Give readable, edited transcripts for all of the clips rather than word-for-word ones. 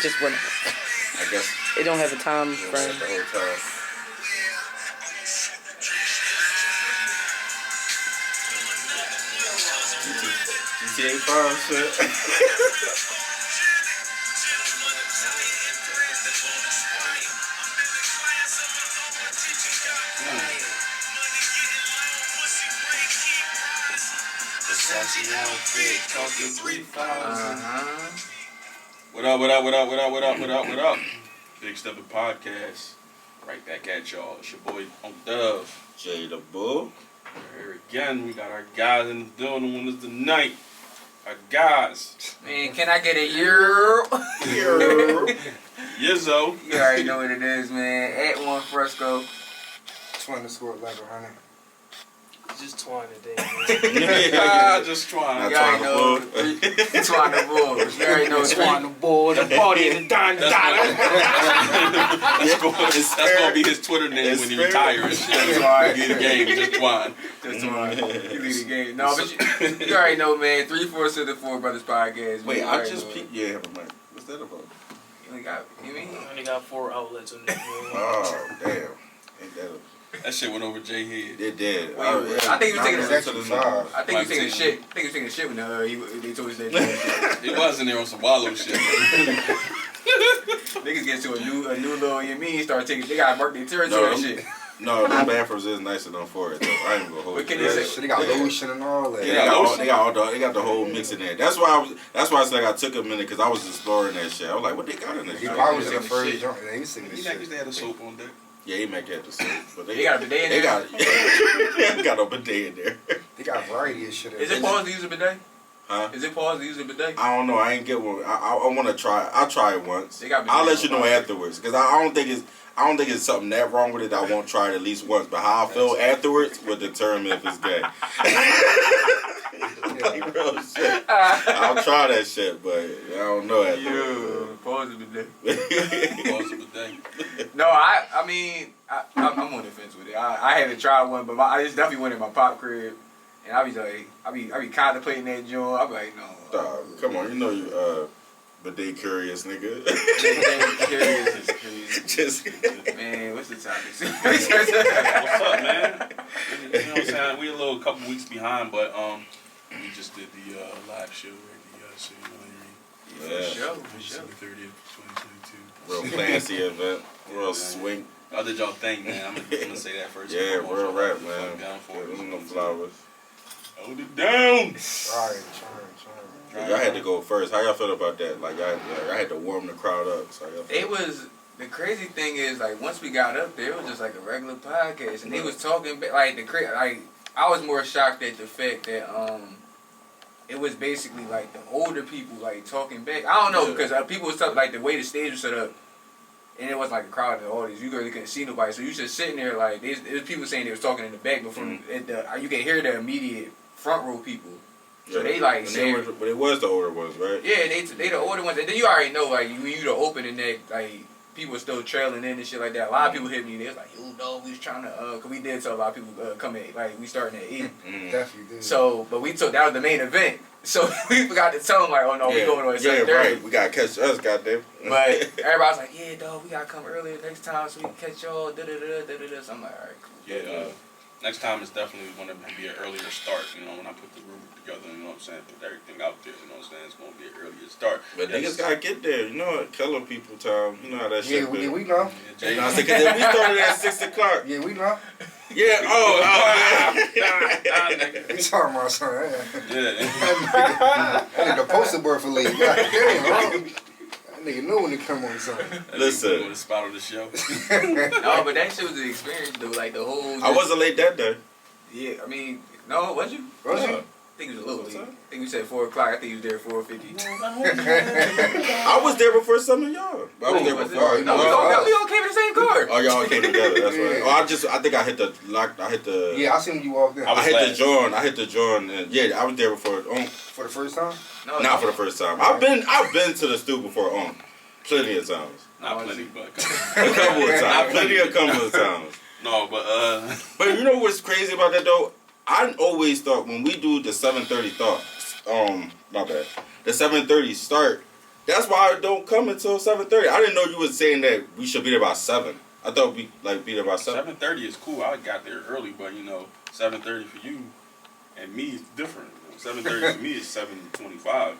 It just went. I guess It don't have a time frame. the whole time. GTA 5 shit. What up? Big Steppas Podcast. Right back at y'all. It's your boy Uncle Dove. Jay the Bull. Here again, we got our guys in the building with us tonight. Our guys. Man, can I get a euro? Yizzo. You already know what it is, man. At one Fresco. Twin to score like 100. Just twine today, man. Yeah, just trying. You already know. Twine the bull. You already know. Twine the ball, the party, and the dime dollar. That's gonna be his Twitter name when he retires and shit. That's right. Get the game, just twine. Just twine. You lead the game. No, but you already know, man. 3/4 of the 4OurBrothers podcast. Wait, You I already just know. peeked. Yeah, never mind. What's that about? You only got, you mean? I only got 4 outlets on this. Oh, damn. Ain't that shit went over Jay head. It did. I think he was taking It's the actually 5. I think he was taking the shit. I think he was taking the shit when they told us that. He was in there on some wallow shit. Niggas get to a new little, you mean, start taking, they gotta mark their territory and shit. No, the bathrooms is nice enough for it though. I ain't gonna hold What it. can you say? Shit, they got lotion and all that. Yeah, they got the whole mix in there. That's why I said I took a minute because I was exploring that shit. I was like, what they got in there? He probably was their first joint. He was singing this He shit. had a soap on there. Yeah, he might have the soap, but They got a bidet in They there? got a bidet in there. They got a variety of shit. Is it pause to use a bidet? Huh? Is it pause to use a bidet? I don't know. I ain't get one. I want to try. I'll try it once. They got I'll let you bidets know on afterwards because I don't think it's something that wrong with it. I won't try it at least once, but how I feel afterwards will determine if it's gay. Like, real shit. I'll try that shit, but I don't know afterwards. Pause the bidet. Pause the bidet. No, I mean, I'm on the fence with it. I haven't tried one, but I just definitely went in my pop crib, and I be like, I be contemplating that joint. I be like, no. Dog, come on, you know you bidet curious nigga. Curious. Just Man, what's the topic? What's up, man? You know what I'm saying? We a couple weeks behind, but we just did the live show at the City Winery. For sure. December 30th, 2022. real fancy event, real swing. How did y'all think, man? I'm gonna say that first. Yeah, real rap, man. Down for Give it. them no flowers. Hold it down. Trying. Y'all had to go first. How y'all feel about that? Like, y'all had to warm the crowd up. So It was, the crazy thing is, like, once we got up there, it was just like a regular podcast, and he was talking, like, I was more shocked at the fact that, it was basically, like, the older people, like, talking back. I don't know, because people was talking, like, the way the stage was set up, and it was like a crowd in the audience. You really couldn't see nobody, so you just sitting there, like, there's people saying they was talking in the back, but from you can hear the immediate front row people. So they like saying, but it was the older ones, right? yeah, they the older ones. And then you already know, like, when you the opening neck, like, people still trailing in and shit like that. A lot of people hit me. They was like, yo, no, we was trying to, cause we did tell a lot of people come in, like, we starting at 8. Definitely did. So, but that was the main event. So we forgot to tell them, like, oh no, we going on at 7:30. Yeah, right. We gotta catch us, goddamn. But everybody's like, yeah, dog, we gotta come earlier next time so we can catch y'all. So I'm like, all right, cool. Yeah. Next time it's definitely going to be an earlier start. You know, when I put the room together, you know what I'm saying, put everything out there. You know what I'm saying, it's going to be an earlier start. But niggas gotta get there. You know what? Color people time. You know how that shit Yeah, be. we know. Jay, I said, cause we started at 6 o'clock. Yeah, we know. Yeah. We talking about something. yeah. I need a poster board for league. God damn, that nigga knew when to come on something. Listen. Go to spot on the show. No, but that shit was an experience, though. Like, the whole. I wasn't late that day. Yeah, I mean, no, was you? Was you? I think it was a little late. I think we said 4 o'clock. I think he was there at 4:50. I was there before some of y'all. I was there Was it? before. No, we all came in the same car. Oh, y'all came together. That's right. Oh, I think I hit the lock. Yeah, I seen when you walked in. I was I hit last. the joint. And yeah, I was there before. For the first time? No, Not for the first time. I've been to the stew before. Plenty of times. Not plenty, but A couple of times. Plenty of couple of times. no, but But you know what's crazy about that though? I always thought when we do the 7:30 my bad. The 7:30 start, That's why I don't come until 7:30. I didn't know you was saying that we should be there by 7. I thought we be there by 7. 7:30 is cool. I got there early, but 7:30 for you and me is different. 7:30 for me is 7:25.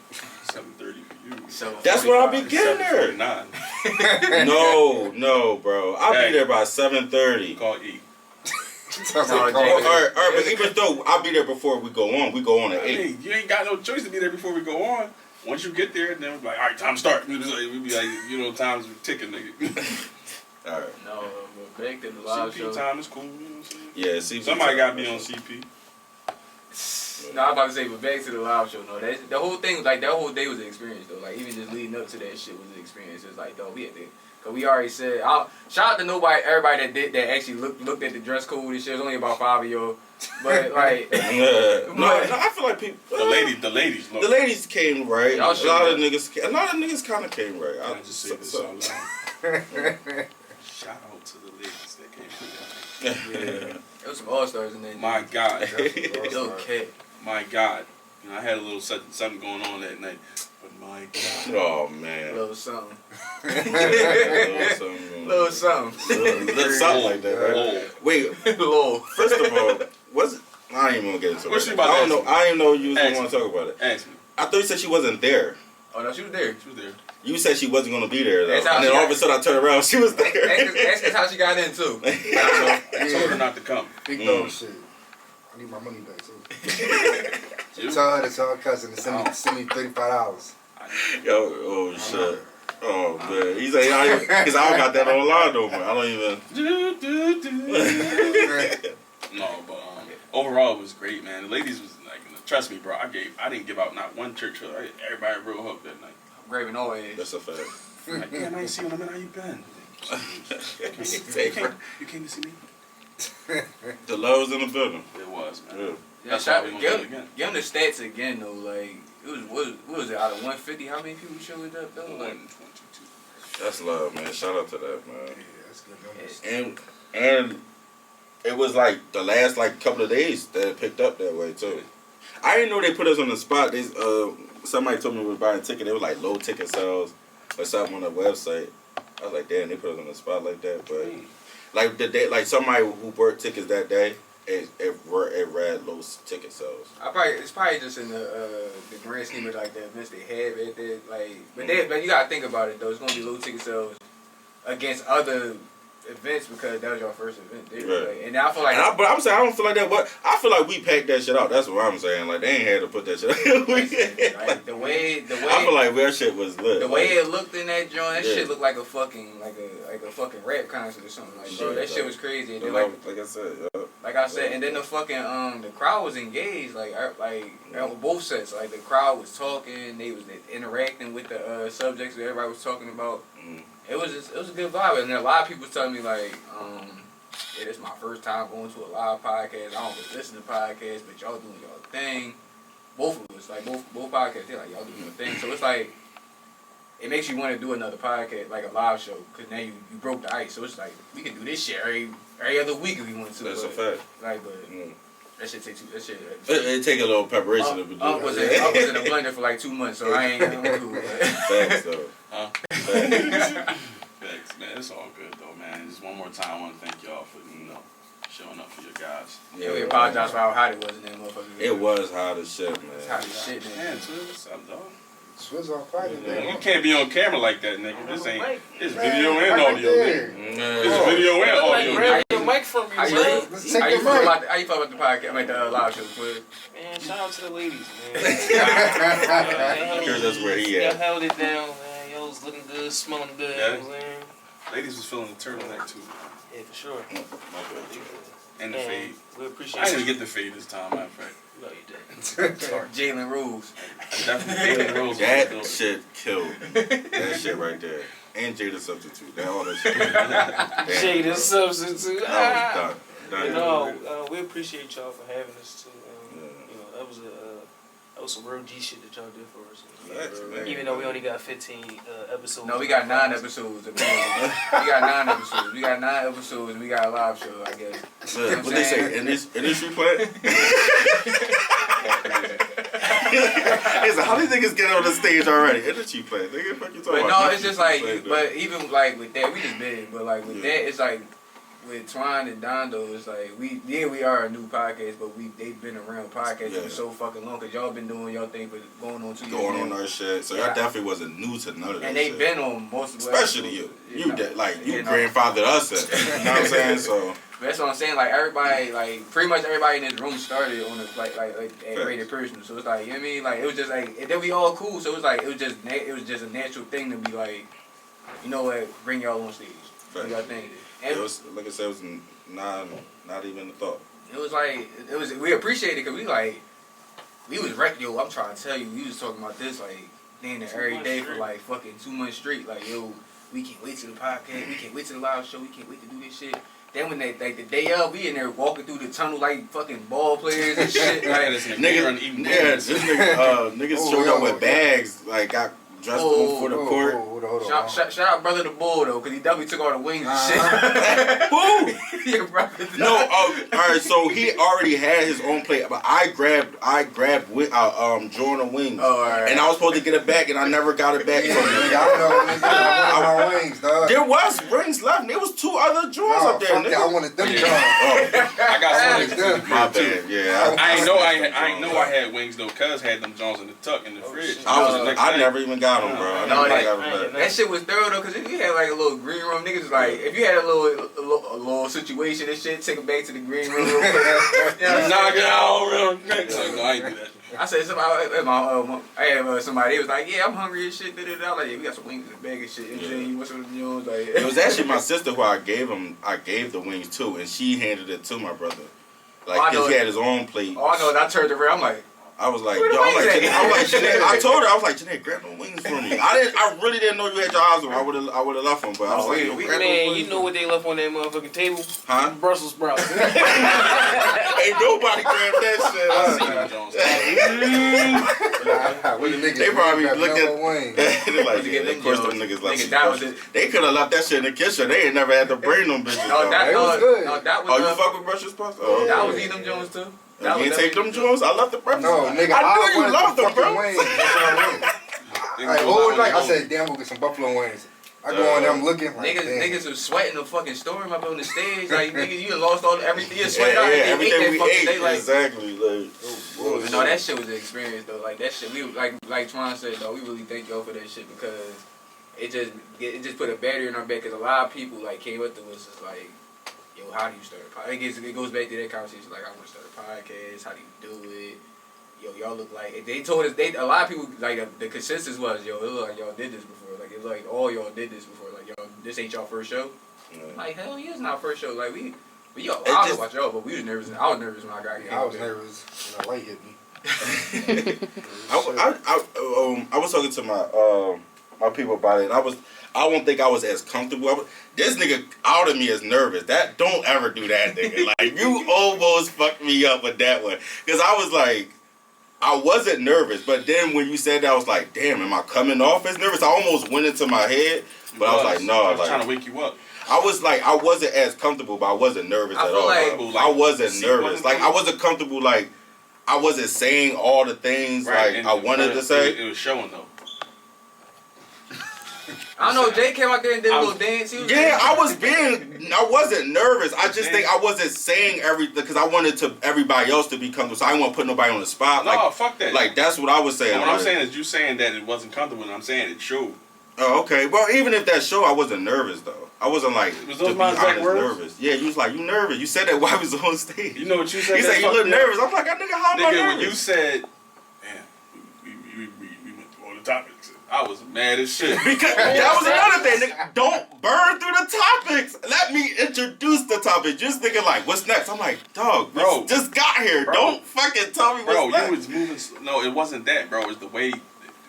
7:30 for you. So That's when I be getting there. 7:49. No, bro. I'll be there by 7:30. Call E. No, All right, but even though I'll be there before we go on at 8. Hey, you ain't got no choice to be there before we go on. Once you get there, then we'll be like, all right, time to start. We be like, time's ticking, nigga. All right. No, but back to the live CP show. time is cool. You know what I'm saying? Yeah, CP. Somebody got to be on CP. No, I was about to say, but back to the live show. No, the whole thing, like that whole day was an experience though. Like even just leading up to that shit was an experience. It's like, though, we had to, cause we already said. Shout out to everybody that actually looked at the dress code and shit. It was only about 5 of y'all, but like, No, I feel like people. The ladies. Look. The ladies came right. Y'all A should lot have. of niggas kind of came right. I just say this out loud. Shout out to the ladies that came through. yeah, it was some all stars in there. My God. Okay. My God. I had a little something going on that night. But my God. Oh man. Little something. Little something like that, right? Oh. Wait, Low. first of all, I ain't even gonna get into it. What's she about I to don't ask know. I didn't know you was Ask gonna me. talk about it. Ask me. I thought you said she wasn't there. Oh no, she was there. She was there. You said she wasn't gonna be there though, That's how and then she all got- of a sudden I turned around, she was there. Ask us how she got in too. I told her not to come. Big dog shit. I need my money back too. Tell her to tell her cousin to send me $35. Yo, oh shit. Oh man, he's like, because I don't got that online though, man. I don't even. No, but overall it was great, man. The ladies was like, trust me, bro. I didn't give out not one church. Everybody real hooked that night. Graving all ass. That's a fact. Like, damn, I ain't seen you in a minute. How you been? You came to see me? The love was in the building. It was, man. Yeah. Yeah, That's shout, why we gonna do it give again. them the stats again though. Like it was what was it out of 150? How many people showed up though? Like 122. That's love, man. Shout out to that, man. Yeah, that's good numbers. And it was like the last couple of days that it picked up that way too. I didn't know they put us on the spot. They somebody told me we were buying a ticket. It was like low ticket sales or something on the website. I was like, damn, they put us on the spot like that. But like the day, like somebody who bought tickets that day, it read low ticket sales. it's probably just in the grand scheme of like the events they have at that like, but you gotta think about it though. It's gonna be low ticket sales against other events because that was your first event there. Right. Like, and I feel like But I'm saying I don't feel like that. What I feel like we packed that shit out. That's what I'm saying. Like they ain't had to put that shit out. like, the way I feel like their shit was lit. the way it looked in that joint, that Yeah. shit looked like a fucking fucking rap concert or something. Like, bro, that shit was crazy. And then, like I said, like I said, and then the fucking the crowd was engaged. Like on both sets, like the crowd was talking, they was interacting with the subjects that everybody was talking about. Mm. It was a good vibe, and then a lot of people was telling me like, yeah, this is my first time going to a live podcast. I don't really listen to podcasts, but y'all doing y'all thing. Both of us, like both podcasts, they're like y'all doing your thing. So it's like it makes you want to do another podcast, like a live show, because now you broke the ice. So it's like we can do this shit every other week if we want to. that's a but, fact. like, but that shit take It take a little preparation to do I was in a blender for like 2 months, so I'm cool. Facts though. Thanks, man. It's all good though, man. Just one more time, I want to thank y'all for showing up for your guys. Yeah, we apologize for how hot it was in that motherfucker. It was hot as shit, man. It's hot as shit, man. Man, Twiz, what's up, dog? Swizz on fire today. You can't be on camera like that, nigga. This ain't. It's Man, video and right audio, there. nigga. It's video and audio, nigga. Grab the mic from you, How you, man. Let's take how you the feel mic. about the podcast? I mean the live show, Twiz. Man, shout out to the ladies, man. Here's that's where he Y'all at. held it down, man. Y'all was looking good, smelling good. Yeah. You know what I'm saying? Ladies was feeling the turtleneck too, man. Yeah, for sure. And the fade. We appreciate I didn't you. get the fade this time, matter of fact. No, you didn't. Sorry. Jalen Rose. Definitely Jalen Rose. That shit killed. That shit right there. And Jada substitute. That all that shit. Damn. Jada substitute. That was done. You Done. know, we appreciate y'all for having us too. Yeah. You know, that was some real G shit that y'all did for us. Facts, man. Even though we only got 15 episodes. No, we got 9 episodes. We got 9 episodes. We got 9 episodes. We got a live show, I guess. What they say? Industry plan? He's like, how these niggas get on the stage already? And the cheap play. Nigga, fuck you talking But about? no, it's just like, but even like with that, we just big. But like with that, it's like with Twine and Dondo, it's like we are a new podcast, but they've been around podcasting for so fucking long because y'all been doing y'all thing for going on 2 years. Going on our shit. So y'all definitely wasn't new to none of that. And they shit. been on most of the especially you. You grandfathered us in. You know what I'm saying? So. That's what I'm saying. Like everybody, like pretty much everybody in this room started on a like at Rated Personal. So it's like, you know what I mean? Like it was just like, and then we all cool. So it was like it was just a natural thing to be like, you know what, bring y'all on stage. Do y'all thing. And it was, like I said, it was not even a thought. It was like we appreciated it because we was wrecked. Yo, I'm trying to tell you, we was talking about this like damn every day for like fucking 2 months straight. Like yo, we can't wait to the podcast. We can't wait to the live show. We can't wait to do this shit. Then when they like the day of, we in there walking through the tunnel like fucking ball players and shit. Like niggas showed up with bags, like got dressed for the court. Shout out brother the Bull though, cause he definitely took all the wings and shit. Who? Your brother. No, all right. So he already had his own plate, but I grabbed Jordan wings, and I was supposed to get it back, and I never got it back from him. I want my wings, dog. There was rings left. There was 2 other drawers up there. Nigga. I wanted them drawers. I got some. My bad. Yeah. I know I had wings though. Cuz had them Jones in the tuck in the fridge. I never even got them, bro. That shit was thorough though, cause if you had like a little green room, niggas was like, if you had a little situation and shit, take it back to the green room. Knock it out real quick. So no, I ain't do that. I said I had somebody. They was like, yeah, I'm hungry and shit. Da. Like, yeah, we got some wings in the bag and shit. And what's with the Jones? Like, it was actually my sister who I gave the wings to, and she handed it to my brother. Like, cause he had his own plate. Oh, I know. And I turned around. I'm like. I was like, Jeanette, I told her, I was like, Jeanette, grab them wings for me. I really didn't know you had your eyes on. I would have left them, but I was like, grab them wings. You know what they left on that motherfucking table? Huh? Brussels sprouts. Ain't nobody grabbed that shit. They probably looking. They're like, yeah, of course them niggas left. They could have left that shit in the kitchen. They ain't never had to bring them bitches. No, that was. Oh, you fuck with Brussels sprouts? Oh, that was eating them Jones too. You ain't take them Jones? I love the breakfast. No, nigga, I knew you loved them, bro. Like, whole night, I said, damn, we'll get some buffalo wings. I go on there, I'm looking. Like, niggas was sweating the fucking storm up on the stage. Like, nigga, you done lost everything. You sweat out. Yeah, everything we ate. Day, like, exactly. Like, no, that shit was an experience, though. Like, that shit, we like Twan said, though, we really thank y'all for that shit because it just put a battery in our back because a lot of people, like, came up to us just like, yo, how do you start a podcast? It goes back to that conversation. Like, I want to start a podcast. How do you do it? Yo, y'all look like... They told us... A lot of people... Like, the consensus was, yo, it look like y'all did this before. Like, it look like all y'all did this before. Like, y'all... This ain't y'all first show. Yeah. Like, hell yeah, it's not our first show. Like, I don't know about y'all, but we was nervous. I was nervous when I got here. I was nervous when the light hit me. I was talking to my people about it, and I don't think I was as comfortable. This nigga outed me as nervous. That don't ever do that, nigga. Like, you almost fucked me up with that one. Because I was like, I wasn't nervous, but then when you said that, I was like, damn, am I coming off as nervous? I almost went into my head, but I was like, no. I was trying to wake you up. I was like, I wasn't as comfortable, but I wasn't nervous at all. I wasn't nervous. Like, I wasn't comfortable, like, I wasn't saying all the things like I wanted to say. It was showing, though. I don't know, Jay came out there and did a little dance. I wasn't nervous. I just think I wasn't saying everything because I wanted everybody else to be comfortable. So I didn't want to put nobody on the spot. No, like, fuck that. Like, that's what I was saying. What I'm saying is you saying that it wasn't comfortable, and I'm saying it showed. Oh, okay. Well, even if that show, I wasn't nervous, though. I wasn't like, was those my exact words? Nervous. Yeah, you was like, you nervous. You said that while I was on stage. You know what you said? You said you look nervous. I'm like, nigga, how am I nervous? When you said, man, we went through all the topics. I was mad as shit. Because that was another thing, nigga. Don't burn through the topics. Let me introduce the topic. Just thinking like, what's next? I'm like, dog, bro, just got here. Bro, don't fucking tell me what's next. Bro, you was moving. No, it wasn't that, bro. It's the way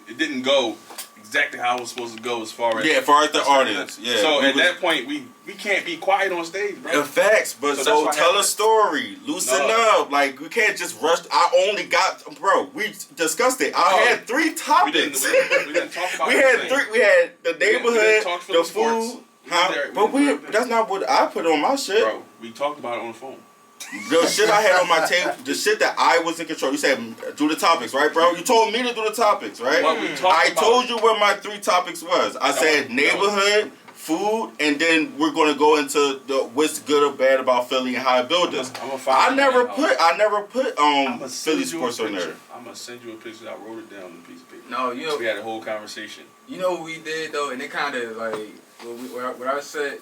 it didn't go exactly how it was supposed to go as far as the audience. Yeah. So at that point, we can't be quiet on stage, bro. The facts, but so tell a story, loosen up. Like, we can't just rush. I only got, bro. We discussed it. I had 3 topics. We didn't talk about. We had the neighborhood, the food. But that's not what I put on my shit. Bro, we talked about it on the phone. The shit I had on my table, the shit that I was in control. You said do the topics, right, bro? You told me to do the topics, right? I told you what my 3 topics was. I said neighborhood, food, and then we're gonna go into the what's good or bad about Philly and how I build this. I never put Philly sports on there. I'm gonna send you a picture. I wrote it down on a piece of paper. No, you know, we had a whole conversation. You know what we did though, and it kind of like what I said.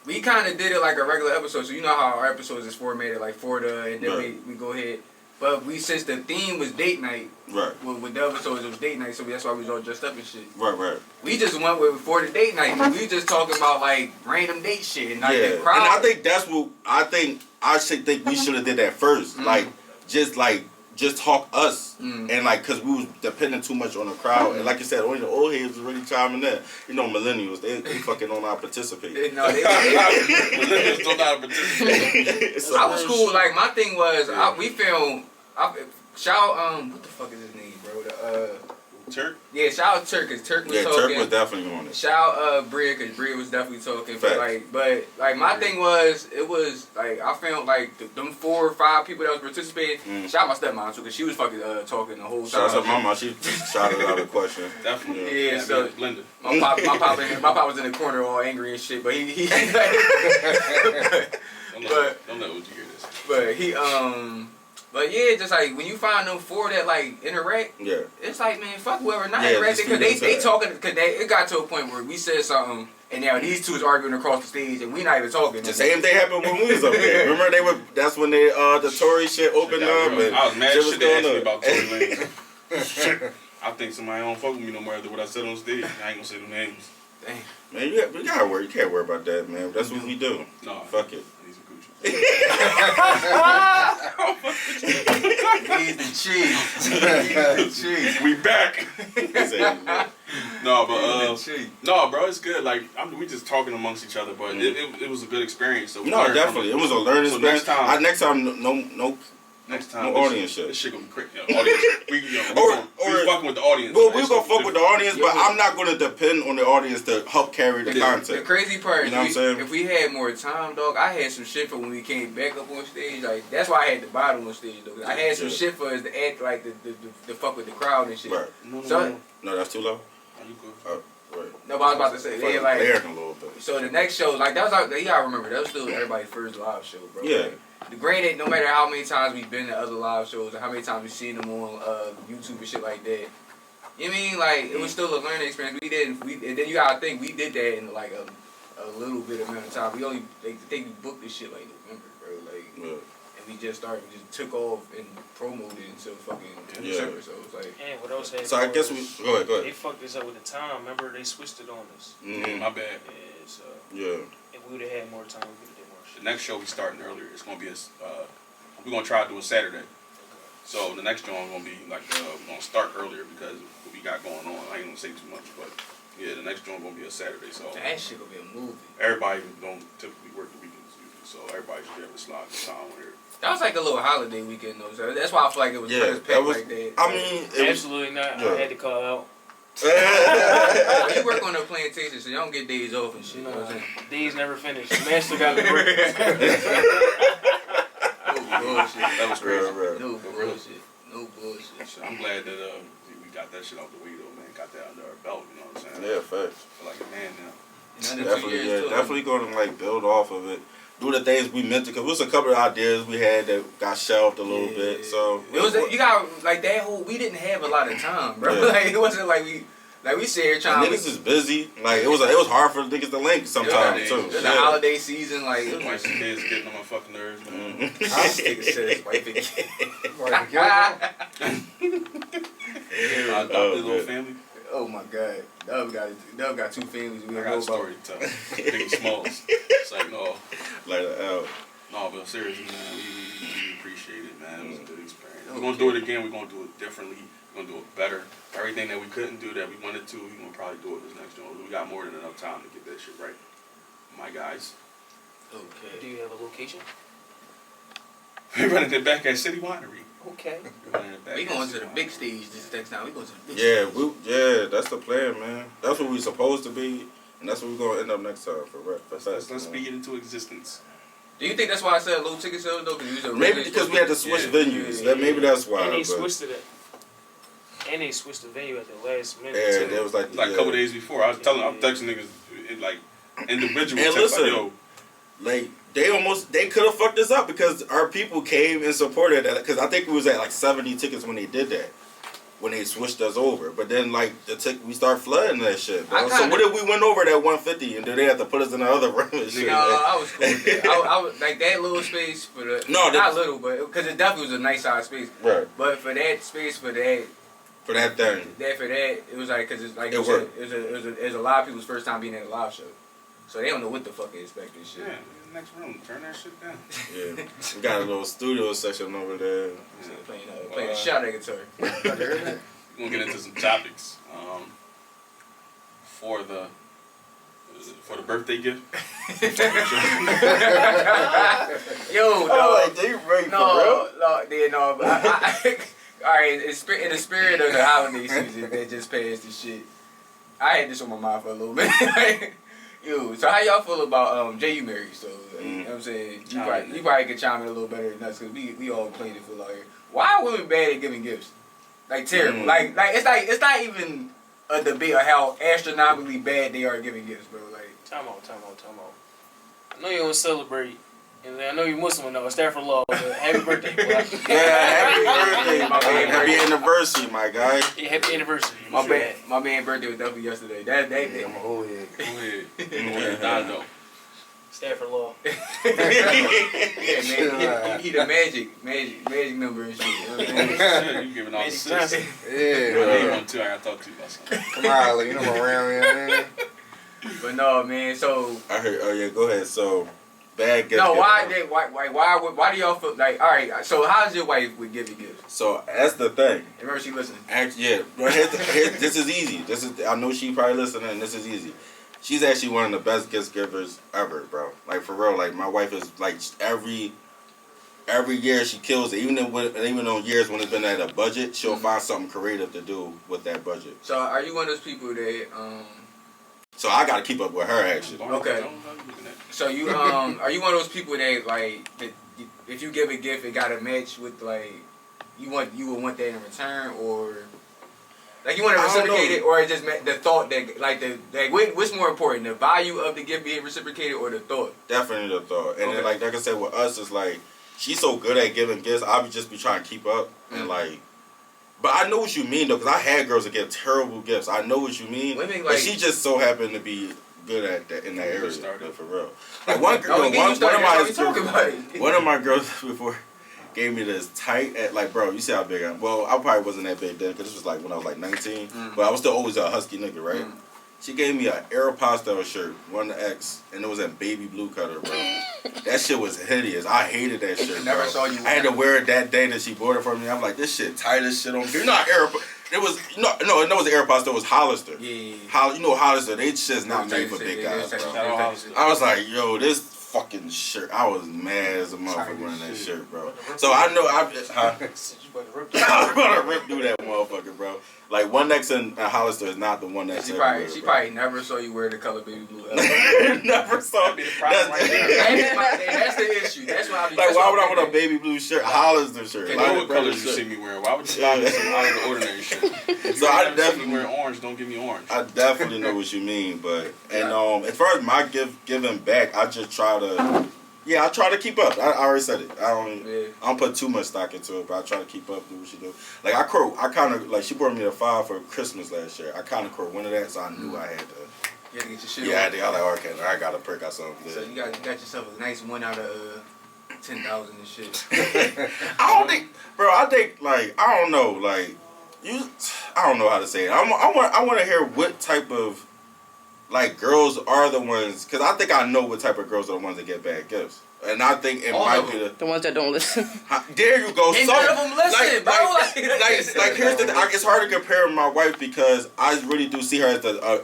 We kind of did it like a regular episode, so you know how our episodes is formatted, like and then we go ahead. But since the theme was date night, right? With the episodes it was date night, so that's why we was all dressed up and shit. Right. We just went with for the date night. We just talking about like random date shit and like the crowd. And I think that's what I think we should have did that first, like just talk us and like because we was depending too much on the crowd and like you said, only the old heads was really chiming in. You know, millennials they fucking don't know how to participate. No, millennials don't know how to participate. So I was cool. Like my thing was we filmed. Shout what the fuck is his name, bro? Turk? Yeah, shout out Turk, cause Turk was talking. Turk was definitely on it. Shout out Bria, cause Bria was definitely talking. But my thing was, it was like I felt like them 4 or 5 people that was participating. Shout out my stepmom too, cause she was fucking talking the whole time. Shout out to mama, she shouted out a question. Definitely. Yeah, so Blender. My pop was in the corner all angry and shit, but he don't let OG hear this. But But yeah, just like when you find them 4 that like interact, it's like, man, fuck whoever not interacting, because they talking, because it got to a point where we said something and now these 2 is arguing across the stage and we not even talking. The same thing happened when we was up there. Remember that's when they the Tory shit opened up and I was mad shit they asked me about Tory Lanez. I think somebody don't fuck with me no more after what I said on stage. I ain't gonna say them names. Damn. Man, we gotta worry. You can't worry about that, man. That's what we do. No, fuck it. He's the cheese. We back. No, bro, it's good. Like we just talking amongst each other, but it was a good experience. So definitely, it was a learning experience. Next time, no. Next time, no audience shit. This shit gonna be crazy. Audience, we fucking with the audience. Well, we're gonna fuck with the audience, but I'm not gonna depend on the audience to help carry the content. The crazy part, you know what I'm saying? If we had more time, dog, I had some shit for when we came back up on stage. Like that's why I had the bottom on stage, though. I had some shit for us to act like the fuck with the crowd and shit. Right. No, that's too low. Are you good? Right. No, but I was about to say they like a little bit. So the next show, like that was like you gotta remember that was still everybody's first live show, bro. Yeah. Like, granted, no matter how many times we've been to other live shows or how many times we've seen them on YouTube and shit like that, you know what I mean? Like it was still a learning experience. And then you gotta think we did that in like a little bit amount of time. They booked this shit like November, bro. Like. We just took off and promoted until fucking December, so it's like. And what else happened? So I guess we go ahead. They fucked us up with the time. Remember they switched it on us. My bad. Yeah, so. Yeah. If we would have had more time, we could have did more shit. The next show we starting earlier. It's gonna be we're gonna try to do a Saturday. So the next show gonna be like we're gonna start earlier because of what we got going on. I ain't gonna say too much, but yeah, the next show gonna be a Saturday. So that shit gonna be a movie. Everybody don't typically work the weekends usually, so everybody should be able to slide the time whenever. That was like a little holiday weekend though, so that's why I feel like it was packed like that. I mean, absolutely not. I had to call out. You work on the plantation, so you don't get days off and shit. No, you know what I'm saying? Days never finished. The master got me working. No bullshit. That was crazy. No bullshit. No bullshit. So I'm glad that we got that shit out the way though, man. Got that under our belt, you know what I'm saying? Yeah, facts. I feel like a man Definitely, now. definitely gonna like build off of it. Do the things we meant to, cause there was a couple of ideas we had that got shelved a little bit. So it was you got like that whole. We didn't have a lot of time, bro. Like it wasn't like we sit here trying. Niggas is busy. Like it was hard for niggas to link sometimes too. It's the holiday season, like my kids getting on my fucking nerves, man. I'll stick a set white big. I adopted little family. Oh my god, Dub got 2 families. I got a story to tell. Big and smalls. It's like no. Like L. No, but seriously, man, we appreciate it, man. It was a good experience. We're gonna do it again. We're gonna do it differently. We're gonna do it better. Everything that we couldn't do that we wanted to, we're gonna probably do it this next one. We got more than enough time to get that shit right, my guys. Okay. Do you have a location? We're running it back at City Winery. Okay. We going to the big stage this next time. We going to the big stage. That's the plan, man. That's what we supposed to be, and that's what we're gonna end up next time for Let's speak it into existence. Do you think that's why I said low ticket sales though? Maybe because we had to switch venues. Maybe that's why. And they but- switched it. And they switched the venue at the last minute. Yeah, too. that was like Like a couple days before, I'm texting niggas like individual And text, listen, like, yo, like they could have fucked us up because our people came and supported that. Because I think it was at like 70 tickets when they did that. When they switched us over, but then like we start flooding that shit, bro. So what if we went over that 150 and then they have to put us in the other room and shit? No, I was cool with that. I was like that little space for the not little, but because it definitely was a nice size space. Right. But for that space for that thing, it was like because it's like it was a lot of people's first time being at a live show, so they don't know what the fuck they expect this shit. yeah, next room, turn that shit down. yeah, we got a little studio section over there. Playing a shot at guitar. We're gonna get into some topics. For the birthday gift. Yo, like they right no, but all right. In the spirit of the holiday season that just passed and shit, I had this on my mind for a little bit. Yo, so how y'all feel about Jay, you married, so like, you know what I'm saying? You probably could chime in a little better than us because we all played it for out here. Why are women bad at giving gifts? Like terrible. Like it's not even a debate of how astronomically bad they are at giving gifts, bro. Like Time out. I know you don't celebrate, and I know you're Muslim now. It's there for love. But happy birthday, boy. Yeah, happy birthday, my man. Happy anniversary, my guy. Yeah, happy anniversary. my man's birthday was definitely yesterday. That I'm a whole head. Go ahead. Dondo. Stand for law. yeah, man. He the magic number and shit. You know what I'm saying? Shit, you giving all the Magic sis. Johnson. Yeah. I need one too. I gotta talk to you about something. Come on, like, you know I'm around here, man. But no, man. So I heard. Oh yeah, go ahead. So bad gift. no, why giver. do y'all feel like? All right. So how's your wife with giving gifts? So that's the thing. Remember she listening. Actually, yeah. But this is easy. I know she probably listening, and this is easy. She's actually one of the best gift givers ever, bro. Like for real. Like my wife is like every year she kills it. Even on years when it's been at a budget, she'll find something creative to do with that budget. So are you one of those people that So I gotta keep up with her actually. Okay. So you are you one of those people that like that if you give a gift it gotta match with like you would want that in return or like you want to reciprocate it or it just the thought that like what's more important, the value of the gift being reciprocated or the thought? Definitely the thought. And Okay. then like I said with us it's like she's so good at giving gifts. I would just be trying to keep up and like. But I know what you mean though, because I had girls that give terrible gifts. I know what you mean. Women, but like- she just so happened to be good at that in that area. Started. For real. Like one girl, No, one one of my girls before gave me this tight at like, bro, you see how big I am. Well, I probably wasn't that big then because this was like when I was like 19. But I was still always a husky nigga, right? She gave me an Aeropostale shirt, 1X, and it was in baby blue color, bro. That shit was hideous. I hated that shit, Never bro. saw you I had to wear it that day that she bought it for me. I'm like, this shit tight as shit on me. You know, it was it was Aeropostale. It was Hollister. Yeah. You know Hollister. They just not made for big guys, bro. I was like, yo, this fucking shirt. I was mad as a motherfucker wearing that shirt, bro. So I know I was about to rip through that motherfucker, bro. Like 1X and Hollister is not the one that She probably never saw you wear the color baby blue. Never saw me. That's the issue. That's why I be Like, why would I want a baby blue shirt? Hollister shirt. You Like, know what colors you see me wearing? Why would you buy me some out of the ordinary shit? So I See me definitely wearing orange. Don't give me orange. I definitely know what you mean, but as far as my giving back, I just try to. Yeah, I try to keep up. I already said it. I don't put too much stock into it, but I try to keep up, do what she do. Like I kind of like she brought me a 5 for Christmas last year. I kind of caught one of that, so I knew I had to. You had to get your shit Yeah, on. I was like, okay, I got to prick out something good. So you got yourself a nice 1 out of 10,000 and shit. I think like I don't know, like I don't know how to say it. I want to hear what type of like girls are the ones, because I think I know what type of girls are the ones that get bad gifts. And I think it All might of be them. The ones that don't listen. There you go. Ain't none of them listen, bro. Like here's the thing. It's hard to compare with my wife because I really do see her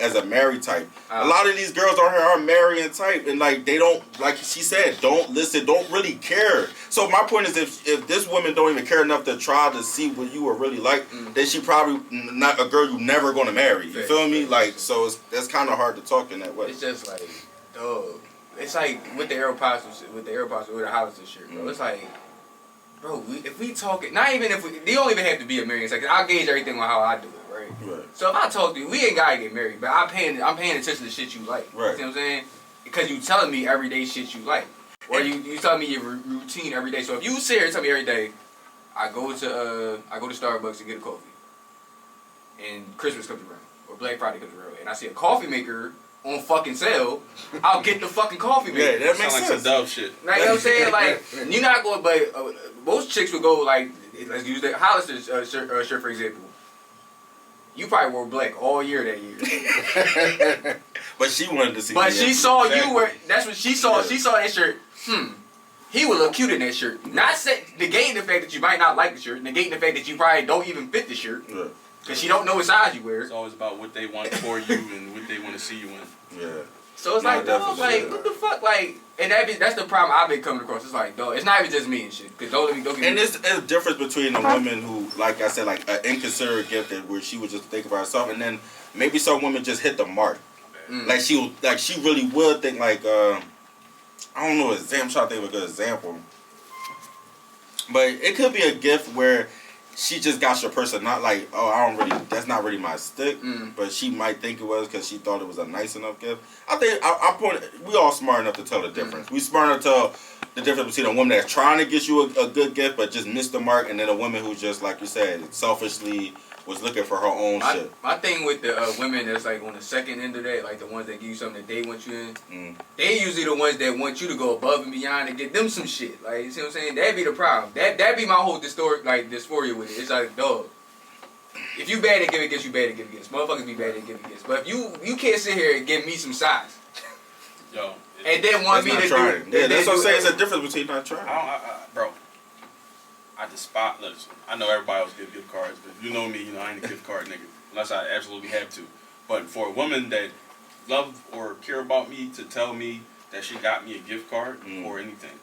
as a married type. A lot of these girls on here are marrying type, and like they don't, like she said, don't listen, don't really care. So my point is, if this woman don't even care enough to try to see what you are really like, then she probably not a girl you never gonna marry. You feel me? Like so, that's kind of hard to talk in that way. It's just like, dog. it's like with the Aeropostale, with the Hollister shirt, bro. It's like, bro, if we talk it, not even if we, they don't even have to be a married sex. I'll gauge everything on how I do it, right? Right. So if I talk to you, we ain't gotta get married, but I'm paying attention to the shit you like. Right. You see what I'm saying? Because you telling me everyday shit you like, or you telling me your routine every day. So if you sit here and tell me every day, I go to Starbucks to get a coffee, and Christmas comes around or Black Friday comes around, and I see a coffee maker on fucking sale, I'll get the fucking coffee maker. Yeah, that makes Sound sense. like some dove shit. Like, you know what I'm saying? Like, you're not going, but most chicks would go, like, let's use the Hollister shirt, for example. You probably wore black all year that year. But she wanted to see. But me she after. saw Exactly. you wear, that's what she saw. Yeah. She saw that shirt. He would look cute in that shirt. Not negating the fact that you might not like the shirt, negating the fact that you probably don't even fit the shirt. Yeah. Because she don't know what size you wear. It's always about what they want for you and what they want to see you in. Yeah. So it's No, like, dog, definitely, like, yeah. what the fuck? Like, and that's the problem I've been coming across. It's like, dog, it's not even just me and shit. Because don't get And me. there's a difference between a woman who, like I said, like an inconsiderate gift that where she would just think about herself, and then maybe some women just hit the mark. Like she really would think like I don't know. I'm trying to think of a good example, but it could be a gift where she just got your person, not like, oh, I don't really, that's not really my stick, but she might think it was because she thought it was a nice enough gift. I think we all smart enough to tell the difference. We smart enough to tell the difference between a woman that's trying to get you a good gift but just missed the mark, and then a woman who just, like you said, selfishly was looking for her own shit. My thing with the women that's like on the second end of that, like the ones that give you something that they want you in, they usually the ones that want you to go above and beyond and get them some shit. Like, you see what I'm saying? That'd be the problem. That'd be my whole dysphoria with it. It's like, dog, if you bad at giving gifts, you bad at giving gifts. Motherfuckers be bad at giving gifts. But if you can't sit here and give me some size, Yo. and then want me to trying. do, Yeah, that's what I'm saying. It's a difference between not trying. Bro, I despise. Listen, I know everybody else give gift cards, but you know me, I ain't a gift card nigga unless I absolutely have to. But for a woman that love or care about me to tell me that she got me a gift card or anything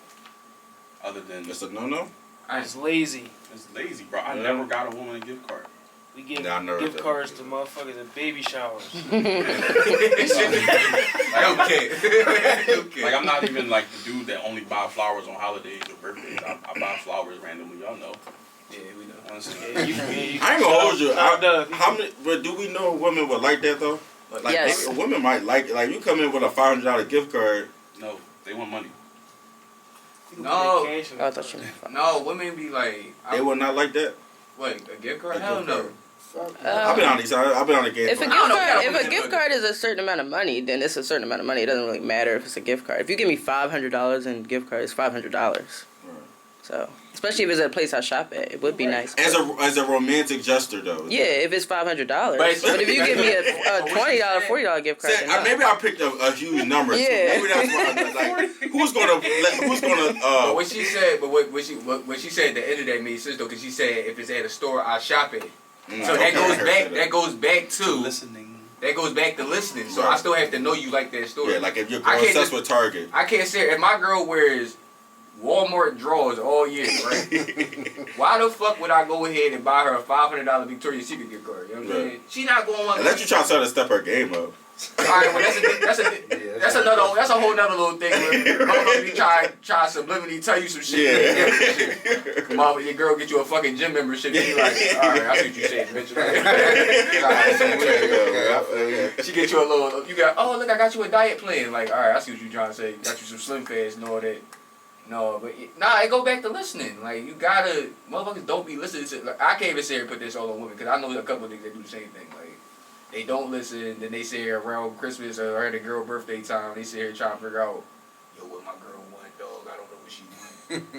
other than It's a no-no? It's lazy. it's lazy, bro. I never got a woman a gift card. We give Nah, I never gift did. cards to motherfuckers at baby showers. Okay. Like I'm not even like the dude that only buy flowers on holidays or birthdays. I buy flowers randomly. Y'all know. Yeah, we know. Honestly. I ain't gonna hold you. Doug. How many? But do we know women would like that though? Like, Yes. A woman might like you come in with a $500 gift card. No, they want money. No. Oh, I thought you meant No, women be like, They would not like that. what, a gift card? A Hell gift no. card. I've been on these. I've been on the game. If a for- gift I don't know, card, I don't if a believe gift it. card is a certain amount of money, then it's a certain amount of money. It doesn't really matter if it's a gift card. If you give me $500 in gift card, it's $500. So, especially if it's at a place I shop at, it would be nice. As a romantic gesture though. Yeah, if it's $500. But But if you give me a $20, $40 gift card, Say, then no. maybe I picked a huge number. Yeah. So maybe that's why. Like, who's gonna? But what she said, what she said at the end of that made sense though, because she said if it's at a store, I shop at it. So that goes back. That goes back to Listening. That goes back to listening. So Right. I still have to know you like that store. Yeah, like if you're I can't obsessed just- with Target. I can't say if my girl wears Walmart drawers all year, right? Why the fuck would I go ahead and buy her a $500 Victoria's Secret gift card? You know what I'm saying? She not going to want. Unless you try to step her game up. Alright, well that's a whole nother little thing. Motherfuckers be try subliminally tell you some shit. Yeah. Mama, your girl get you a fucking gym membership. And you like, alright, I see what you saying, bitch. She get you a little. You got. Oh look, I got you a diet plan. Like, alright, I see what you trying to say. Got you some Slim Fast and all that. No, but it go back to listening. Like you gotta, motherfuckers don't be listening to. Like, I can't even say here put this all on women because I know a couple of niggas that do the same thing. Like. They don't listen, then they sit here around Christmas or at a girl birthday time, they sit here trying to figure out, yo, what my girl want, dog, I don't know what she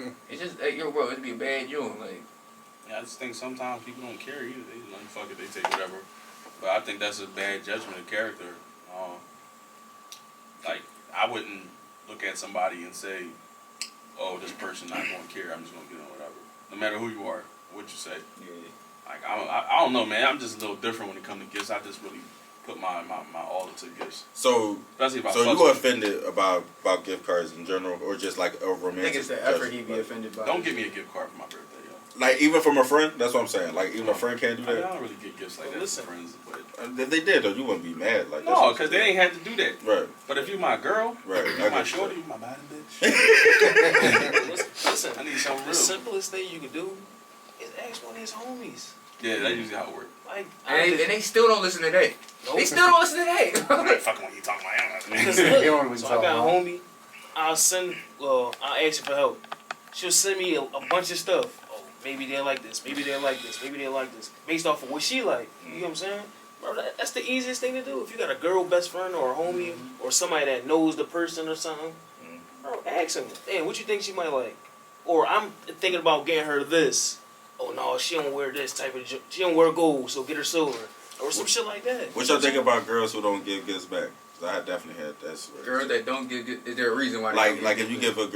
want. It's just, like, yo, bro, it'd be a bad joint, like. Yeah, I just think sometimes people don't care either. They like fuck it, they take whatever. But I think that's a bad judgment of character. Like I wouldn't look at somebody and say, "Oh, this person not going to care. I'm just going to get on whatever." No matter who you are, what you say. Yeah. Like I don't know, man. I'm just a little different when it comes to gifts. I just really put my all into gifts. So Especially if I So fuck you with offended about gift cards in general, or just like a I romantic? think it's the effort gesture? he'd be offended by. Don't give me a gift card for my birthday, yo. Like even from a friend, that's what I'm saying. Like even a friend can't do I that. don't really get gifts like that Listen. from friends, but If they did though, you wouldn't be mad. Like that's no, what because I'm they ain't had to do that. saying. Right. But if you my girl, Right. if I you my get shorty, you. you my bad bitch. Listen, I need something the real. simplest thing you can do is ask one of his homies. Yeah, that's usually how it works. Like, And they still don't listen to that. Nope. They still don't listen to that. Fucking when you talking about Because him. look, They don't even so I talk got a about homie. I'll ask her for help. She'll send me a bunch of stuff. Oh, maybe they'll like this. Maybe they'll like this. Maybe they'll like this. Based off of what she like. You know what I'm saying? Bro, that's the easiest thing to do. If you got a girl best friend or a homie or somebody that knows the person or something, bro, ask him, hey, what you think she might like? Or I'm thinking about getting her this. Oh no, she don't wear this type of. She don't wear gold, so get her silver or some shit like that. What y'all think about girls who don't give gifts back? 'Cause I definitely had that. Story. Girls that don't give, is there a reason why? They Like don't like give if you give a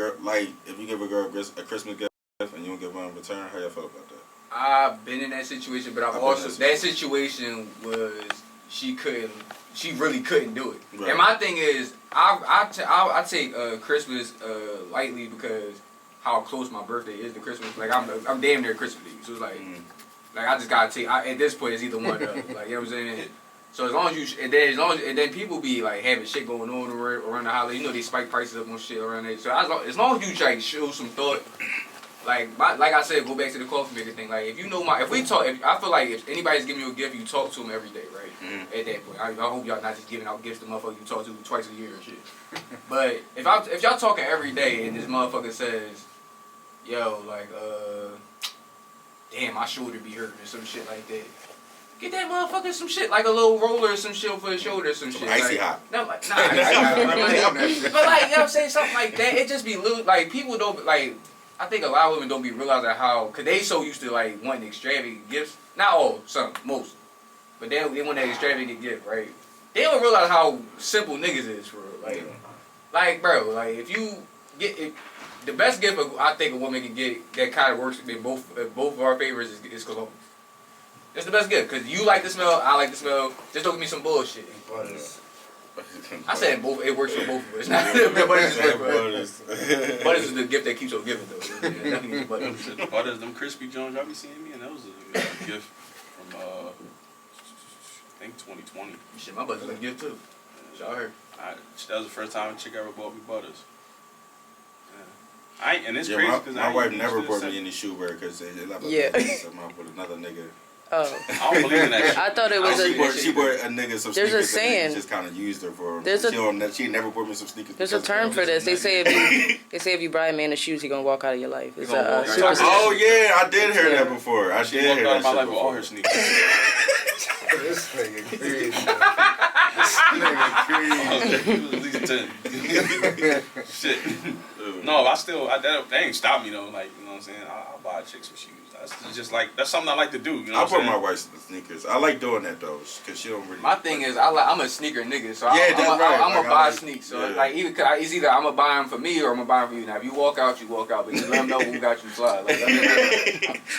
girl a Christmas gift and you don't give one in return, how y'all feel about that? I've been in that situation, but I've I've been also in that that situation was she really couldn't do it. Right. And my thing is, I take Christmas lightly because how close my birthday is to Christmas. Like I'm damn near Christmas Eve, so it's like like I just gotta take. At this point, it's either one or the other. Like you know what I'm saying. So as long as you and then people be like having shit going on around the holiday, you know they spike prices up on shit around there. So as long as you try to show some thought. Like I said, go back to the coffee maker thing. Like if you know I feel like if anybody's giving you a gift, you talk to them every day, right? At that point, I hope y'all not just giving out gifts to motherfuckers you talk to twice a year and shit. But if y'all talking every day and this motherfucker says, yo, like damn, my shoulder be hurting or some shit like that. Get that motherfucker some shit, like a little roller or some shit for his shoulder or some shit. Icy like, hot. No, like, nah, but like, you know what I'm saying? Something like that. It just be like people don't like. I think a lot of women don't be realizing how, cause they so used to like wanting extravagant gifts. Not all, some, most, but they want that extravagant gift, right? They don't realize how simple niggas is for real. Like bro, like if you get the best gift I think a woman can get that kind of works in both of our favors is cologne. That's the best gift, cause you like the smell, I like the smell. Just don't give me some bullshit. I said both. It works for both of us. Not Butters is the gift that keeps on giving though. Definitely Butters. The Butters, them crispy Jones, y'all be seeing me, and that was a gift from I think 2020. Shit, my Butters is a gift too. Y'all heard? That was the first time a chick ever bought me Butters. Yeah. And it's Yeah, crazy because my wife never brought me any shoe wear because they left Yeah. with another nigga. Oh, I don't believe in that shit. I thought it was She bought a nigga some There's sneakers. a saying. And just kind of used her for him. There's She never bought me some sneakers. there's a term for this. They say if you buy a man a shoes, he gonna walk out of your life. It's gonna walk out. superstition. Oh yeah, I did hear that before. I She did walked hear out that of my shit life with all before. her sneakers. This nigga crazy. This nigga crazy. At least 10. Shit. No, that ain't stop me though. Like, you know what I'm saying? I'll buy chicks with shoes. That's just like, that's something I like to do. You know I what I'm bought my saying? wife some sneakers. I like doing that though, cause she don't really. My thing is, I'm a sneaker nigga, so Yeah, that's right. I'm Like, gonna buy like- sneaks. So yeah. like it's either I'm gonna buy them for me or I'm gonna buy them for you. Now if you walk out, you walk out, but just let them know who got you fly. Like,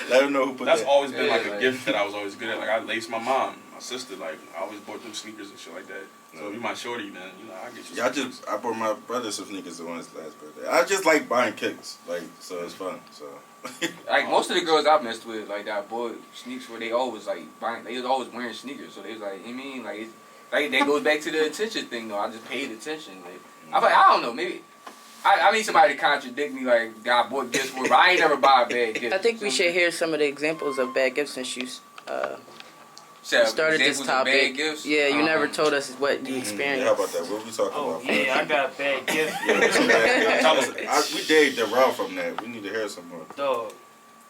Let her know who put That's that. always been Yeah, like a like- gift that I was always good at. Like I laced my mom, my sister. Like I always bought them sneakers and shit like that. So if you my shorty, then you know I get you. Yeah, I bought my brother some sneakers on his last birthday. I just like buying kicks, like so it's fun. So like most of the girls I've messed with, like that boy sneaks where they always like buying, they was always wearing sneakers. So they was like, you mean like, that goes back to the attention thing though. I just paid attention. Like I'm like, I don't know, maybe. I need somebody to contradict me, like, God bought gifts for, but I ain't never buy a bad gift. I think we should hear some of the examples of bad gifts since you started this Examples of topic. bad gifts? Yeah, you never told us what you yeah, experienced. how about that? What we talking Oh about? yeah, I got a bad gift. We did the route from that. We need to hear some more. Dog,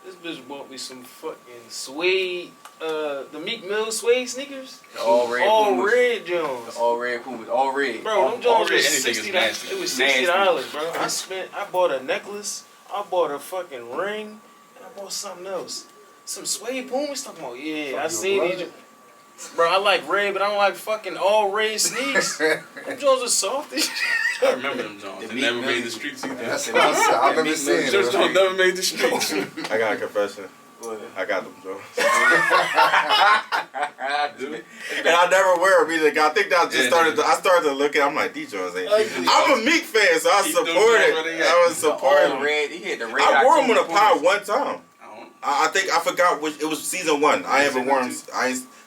this bitch bought me some fucking suede, the Meek Mill suede sneakers. All red All Pumas. red Jones. All red Pumas. All red. Bro, them all Jones red was anything is $60. nasty. It was Nasty. $60, bro. I bought a necklace. I bought a fucking ring, and I bought something else. Some suede Pumas. Talking about I seen these. Bro, I like red, but I don't like fucking all red sneaks. Them Jones are soft as shit. I remember them Jones. The They Meek never Mill. made the streets either. That's what I said. I remember seeing Those it. Jones never made the streets. I got a confession. What? I got them, Joe. Dude. And I never wear them either. I think I just Yeah, started. I started to look at. I'm like, these Jones ain't. Oh, I'm a Meek fan, so I Keep them support Jones it. where they I at. was supporting. All red. He hit the red. I wore them on a Pumas. pod one time. I think I forgot which. It was season 1. I haven't worn.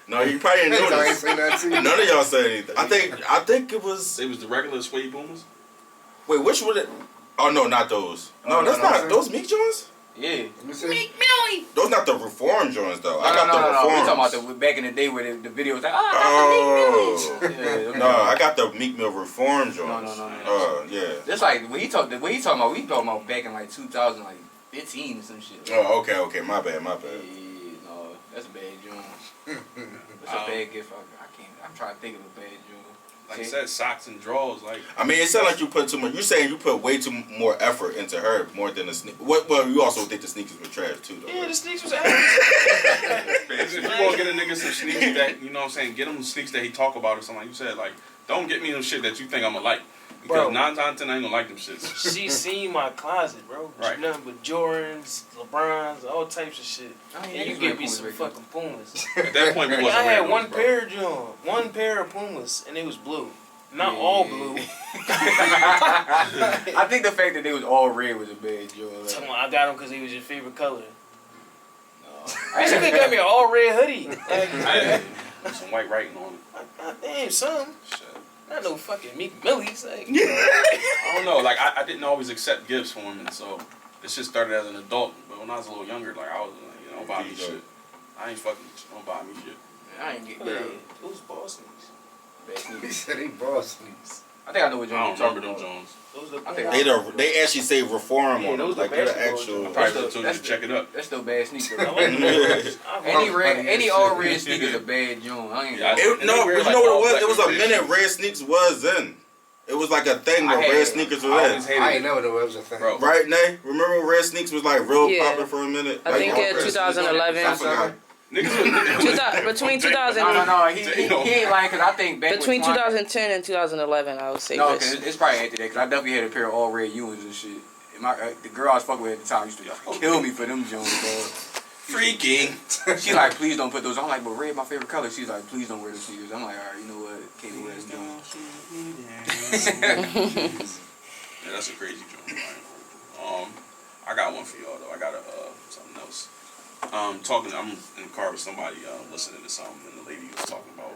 No, you probably didn't know I ain't this. say that to you. None of y'all said anything. I think it was. It was the regular suede Pumas. Wait, which one? Oh no, not those. No, that's not those Meek Jones. Yeah. Let me see. Millie. Those not the Reform Jones though. No, I got the We Reforms. talking about the back in the day where the video was like, Oh. yeah, No, I got the Meek Mill Reform Jones. No. Yeah. That's like when he talking about. We talking about back in like 2015 or some shit. Oh, okay. My bad. Yeah, no, that's a bad joint. That's a bad gift. I can't. I'm trying to think of a bad joint. Like I said, socks and drawers. Like I mean, it sounds like you put too much. You're saying you put way too more effort into her more than the sneak. Well, you also think the sneakers were trash too, though. Yeah, Right? the sneaks was ass. if you want to get a nigga some sneaks that you know what I'm saying, get him sneaks that he talk about or something like you said. Like, don't get me them shit that you think I'm gonna like. Because Bro. 9 times out of 10 I ain't gonna like them shits. She seen my closet, bro. Right. Nothing but Jordans, LeBrons, all types of shit. And you give me some fucking Pumas. At that point, we wasn't I had wearing one those, bro. pair, John. One pair of Pumas, and it was blue. Not all blue. I think the fact that they was all red was a bad joint. Talking about I got them because he was your favorite color. No. Bitch, you could got me an all red hoodie. Like, Hey, some white writing on it. damn, son. Shit. Not no fucking Meek Millies. Like, I don't know. Like I didn't always accept gifts from women, so this shit started as an adult. But when I was a little younger, like I was, like, don't buy me shit. I ain't fucking with you. Don't buy me shit. I ain't getting yeah, that. those Boston. Bad He sneakers. said he boss sneaks. I think I know what I joint don't you're remember talking them about. Jones. Those the I think Pumas. They actually say Reform Yeah, on them. those Like the they're the basketball actual. joints. Probably That's told you to check it up. That's still bad sneakers. I like those. Any all red sneakers a bad joint. I ain't Yeah, gonna- No, but you Like know what all it was? black It was a and red minute shoes. red sneaks was in. It was like a thing where I had- red sneakers I was always in. hated I it. ain't never know it was a thing. Bro. Right, Nay? Remember when red sneaks was like real Yeah. popular for a minute? I Like, think all in red sneakers. 2011. I forgot. Between 2000, No. He ain't lying because I think back between with Twan- 2010 and 2011, I would say No, this. because it's probably after that. Because I definitely had a pair of all red Ewans and shit. And the girl I was fucking with at the time used to kill me for them Jones, dog. Freaking. She's like, please don't put those. I'm like, but red my favorite color. She's like, please don't wear those sneakers. I'm like, all right, you know what? Can't wear this Jones. Yeah, that's a crazy joke. Right? I got one for y'all though. I got something else. I'm in the car with somebody listening to something, and the lady was talking about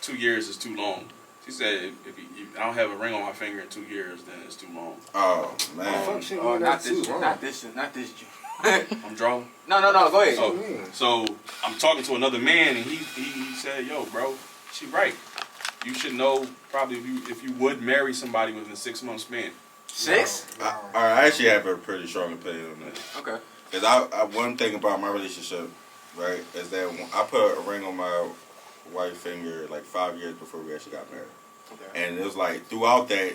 2 years is too long. She said if I don't have a ring on my finger in 2 years, then it's too long. Oh, man. Fuck shit, Oh, man, not that's this, too long. not this. I'm drawing. No. Go ahead. So I'm talking to another man, and he said, "Yo, bro, she right. You should know probably if you would marry somebody within a 6 month span." 6? I actually have a pretty strong opinion on that. Okay. Because I one thing about my relationship, right, is that when I put a ring on my wife's finger like 5 years before we actually got married. Okay. And it was like throughout that,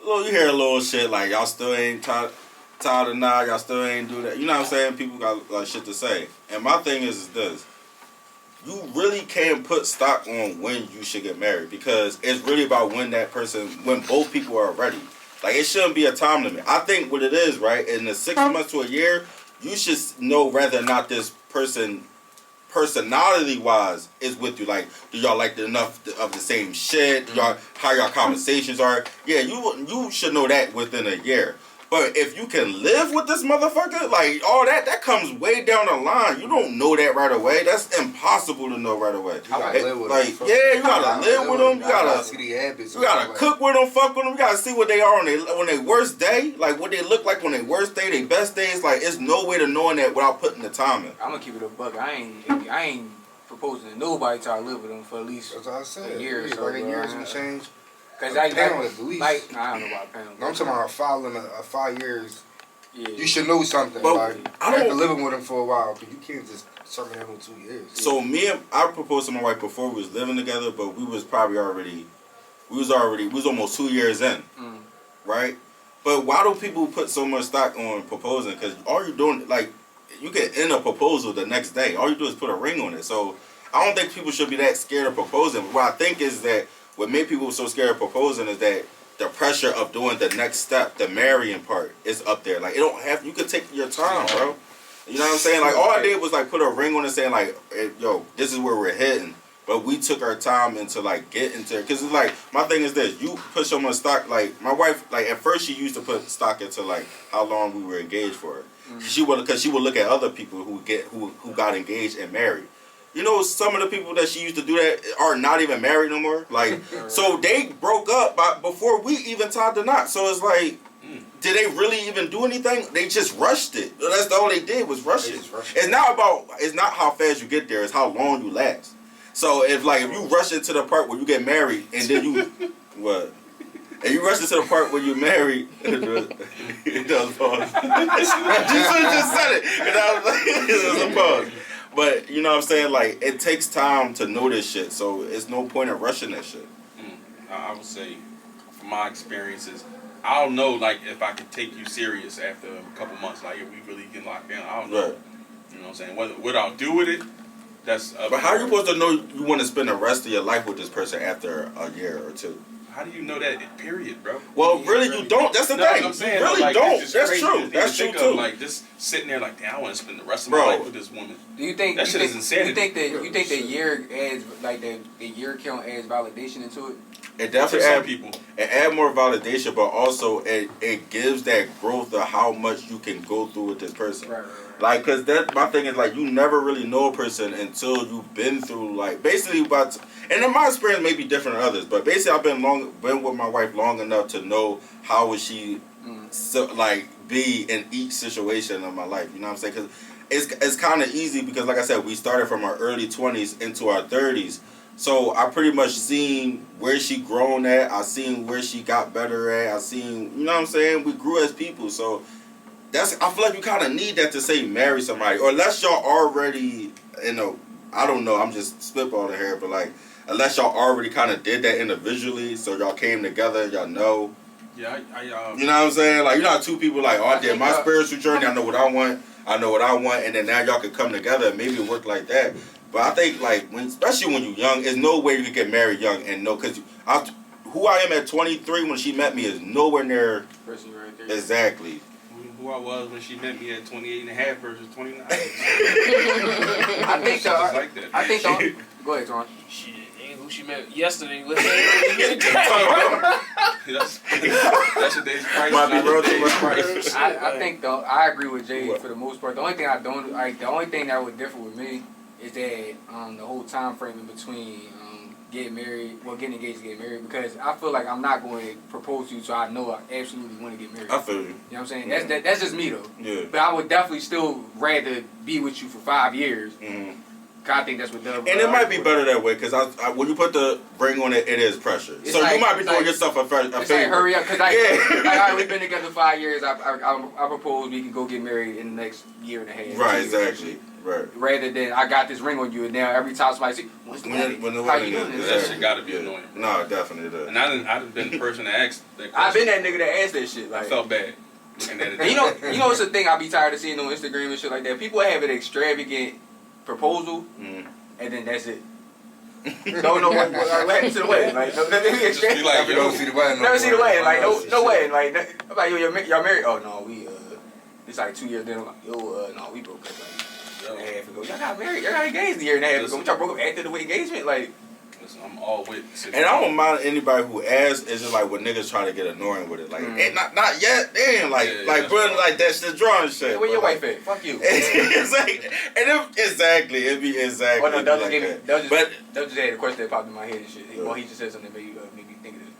you hear a little shit like y'all still ain't tied the knot, y'all still ain't do that. You know what I'm saying? People got like shit to say. And my thing is this. You really can't put stock on when you should get married because it's really about when both people are ready. Like it shouldn't be a time limit. I think what it is, right, in the 6 months to a year, you should know whether or not this person personality wise is with you. Like, do y'all like enough of the same shit? How y'all conversations are? Yeah, you should know that within a year. But if you can live with this motherfucker, like all that comes way down the line. You don't know that right away. That's impossible to know right away. You gotta live with like, them. yeah, you gotta live with them. You gotta see the habits. you gotta cook with them, fuck with them. You gotta see what they are on their worst day, like what they look like on their worst day, their best days. Like, it's no way to knowing that without putting the time in. I'm gonna keep it a buck. I ain't proposing to nobody till I live with them for at least That's what I said. a year or so. Like a bro. year or some change. Cause A pound at least. like, nah, I don't know about a pound. I'm talking about following a 5 years. Yeah. You should know something. But like, I after don't- living with him for a while, because you can't just terminate him in 2 years. So I proposed to my wife before we was living together, but we was almost 2 years in, right? But why do people put so much stock on proposing? Because all you're doing, like, you can end a proposal the next day. All you do is put a ring on it. So I don't think people should be that scared of proposing. What I think is that what made people so scared of proposing is that the pressure of doing the next step, the marrying part, is up there. Like, you could take your time, bro. You know what I'm saying? Like, all I did was, like, put a ring on it saying, like, hey, yo, this is where we're heading. But we took our time into like get into it, cause it's like my thing is this: you put so much stock. Like my wife, like at first she used to put stock into like how long we were engaged for. She would look at other people who got engaged and married. You know, some of the people that she used to do that are not even married no more. Like, so they broke up before we even tied the knot. So it's like, did they really even do anything? They just rushed it. That's all they did was rush it. It's not how fast you get there. It's how long you last. So if you rush into the part where you get married and then you what? And you rush into the part where you're married. It does pause. You should have just said it. And I was like, it was a pause. But you know what I'm saying? Like, it takes time to know this shit, so it's no point in rushing that shit. I would say, from my experiences, I don't know, like, if I could take you serious after a couple months. Like, if we really get locked down, I don't know. Right. You know what I'm saying? What I'll do with it, that's up. But how are you supposed to know you want to spend the rest of your life with this person after a year or two? How do you know that? Period, bro. Well, really, you don't. That's the thing. I'm saying, really like, don't. it's just That's crazy true. to That's true think too. of, like, just sitting there like, damn, I want to spend the rest of my life with this woman. Do you think that shit is insanity? You think the year adds like the year count adds validation into it? It definitely For some add people. It add more validation, but also it gives that growth of how much you can go through with this person. Right. Like, cause that my thing is like you never really know a person until you've been through like basically about. And in my experience may be different than others, but basically I've been with my wife long enough to know how would she be in each situation of my life. You know what I'm saying? Cause it's kind of easy because like I said, we started from our early 20s into our 30s. So I pretty much seen where she grown at. I seen where she got better at. I seen, you know what I'm saying? We grew as people. So I feel like you kind of need that to say marry somebody, or unless y'all already I don't know. I'm just spitballing here, but like unless y'all already kind of did that individually, so y'all came together, y'all know. Yeah, you know what I'm saying? Like, you're not two people like, oh, I did my spiritual journey. I know what I want. And then now y'all can come together and maybe it work like that. But I think like especially when you're young, there's no way you can get married young and know because who I am at 23 when she met me is nowhere near. Person right there. Exactly. Who I was when she met me at 28 and a half versus 29. I think so. Like that. I think so. Go ahead, Twan. Shit, ain't who she met yesterday. That's today's price. Might be real today's price. I think though I agree with Jay for the most part. The only thing the only thing that would differ with me is that the whole time frame in between getting engaged, getting married, because I feel like I'm not going to propose to you, so I know I absolutely want to get married. I feel you. You know what I'm saying? That's just me though. Yeah. But I would definitely still rather be with you for 5 years. Mm-hmm. I think that's what does. And it might be better that way because I when you put the ring on it, it is pressure. It's so like, you might be doing like, yourself a favor. It's like hurry up because all right, we've been together 5 years. I propose we can go get married in the next year and a half. Right, exactly. Right. Rather than I got this ring on you and now every time somebody see when's the wedding? When the How wedding you doing is, this? That shit gotta be annoying. No, definitely does. And I've been the person that asked that question. I've been that nigga that asked that shit. I Like, felt bad looking at it. and you know it's a thing I be tired of seeing on Instagram and shit like that. People have an extravagant proposal and then that's it. Don't know what happened to the wedding. Like, Just be like, Never yo, see the wedding. never see the wedding. Like, no wedding. wedding. Like, I'm like, yo, y'all married? Oh no, we it's like 2 years. Then I'm like, yo, no, we broke up like a year and a half ago. Y'all got married. Y'all got engaged a year and a half ago. Y'all broke up after the engagement. Like, listen, I'm all with. And I don't mind anybody who asks. It's just like when niggas try to get annoying with it. Like, not yet. Damn. Like, bro, like that's the drawing shit. hey, where your wife at? Fuck you. It's like, exactly. It'd be exactly. Oh no, they'll just like give me. that. They'll just add a question that popped in my head and shit. Well, he just said something that made me think of this.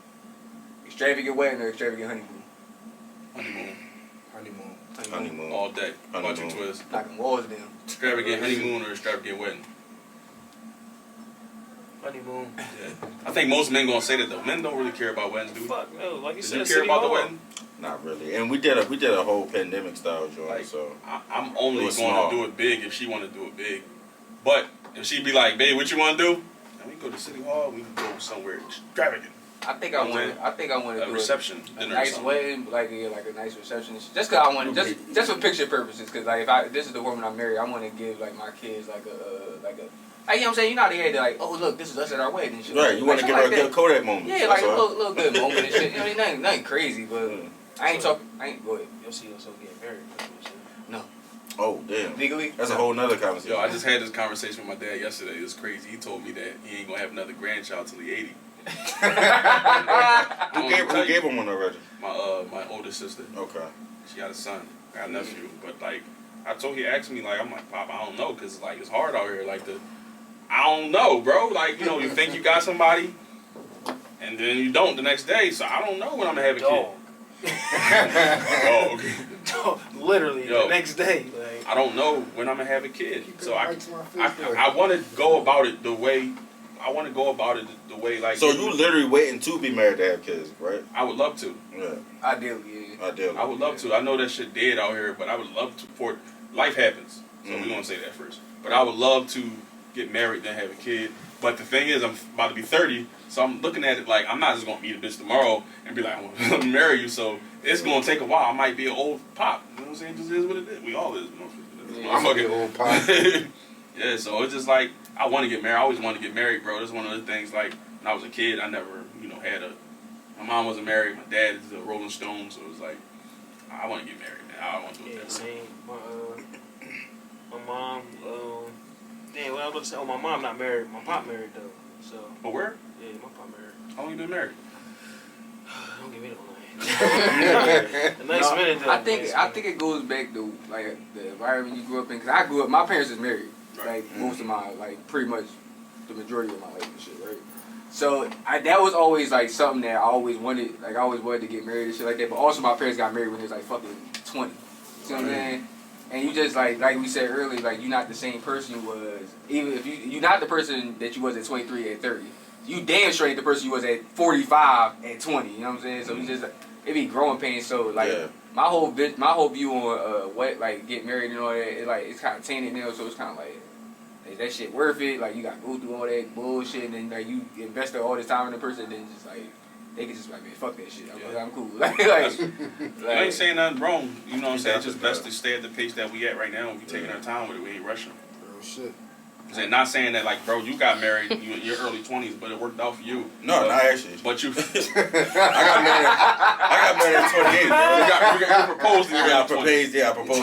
Extravagant wedding or extravagant honeymoon? Honeymoon. All day. Bunch of Honeymoon. twists. Knocking walls down. Extravagant honeymoon or extravagant wedding? Honeymoon. Yeah. I think most men gonna say that though. Men don't really care about weddings, do we? Fuck no, like you Did said, you care City about the Hall. wedding? Not really. And we did a whole pandemic style joint. Like, So I'm It only was going small. to do it big if she want to do it big. But if she be like, babe, what you want to do? And we go to City Hall. We can go somewhere extravagant. I think I want to A do reception a dinner or nice something. wedding, like a nice reception. Just cause I want just for picture purposes. Cause like if this is the woman I'm married, I want to give like my kids like you know what I'm saying? You know they had to like, oh look, this is us at our wedding and shit. right, you want to give her a good Kodak moment. Yeah, like a little good moment and shit. You know, nothing crazy, but I ain't talking. I ain't go ahead. You'll see us all get married. No. Oh damn. legally. That's a whole nother conversation. Yo, I just had this conversation with my dad yesterday. It was crazy. He told me that he ain't gonna have another grandchild till he 80. Who gave him one already? My older sister. Okay. She got a son. I got a nephew. But like, he asked me like, I'm like, Pop, I don't know, cause like it's hard out here. Like I don't know, bro. Like you think you got somebody, and then you don't the next day. So I don't know when I'm gonna have a kid. Oh, okay. Literally Yo. the next day. Like, I don't know when I'm gonna have a kid. So I want to go about it the way like. So you literally waiting to be married to have kids, right? I would love to. Yeah. Ideally, yeah. Ideally. I would love to. I know that shit dead out here, but I would love to. For life happens, so we're gonna say that first. But I would love to get married then have a kid. But the thing is, I'm about to be 30, so I'm looking at it like I'm not just gonna meet a bitch tomorrow and be like, I'm gonna marry you. So it's gonna take a while. I might be an old pop. You know what I'm saying? It just is what it is. We all is. You know? I'm gonna be an old pop. Yeah. So it's just like I want to get married. I always wanted to get married, bro. That's one of the things. Like when I was a kid, I never, had a. My mom wasn't married. My dad is a Rolling Stone, so it was like I want to get married, man. I want to do it. yeah, that way. same. My mom. Damn, what I was about to say. Oh, my mom not married. My pop married though. So. But where? Yeah, my pop married. How long you been married? Don't give me the line. The next minute though. I think it goes back to like the environment you grew up in. Cause I grew up. My parents is married. Right. Like most of my pretty much the majority of my life and shit, right? So that was always like something that I always wanted. Like I always wanted to get married and shit like that. But also my parents got married when they was like fucking 20. You see what I'm saying? And you just like we said earlier, like you're not the same person you was. Even if you're not the person that you was at 23 at 30. You damn straight ain't the person you was at 45 at 20. You know what I'm saying? So you just it be growing pains. So like my whole view on what like get married and all that, it's kind of tainted now. So it's kind of like. Is that shit worth it? Like you gotta go through all that bullshit, and then like you invested all this time in the person, and then just like they can just like, man, fuck that shit. I'm cool. I ain't saying nothing wrong. You know what I'm saying? It's just Exactly. best to stay at the pace that we at right now. We taking our time with it. We ain't rushing. Real shit. And not saying that like, bro, you got married in your early 20s, but it worked out for you. No, not actually. But you, I got married at 28, bro. you proposed. I proposed. Yeah, I proposed.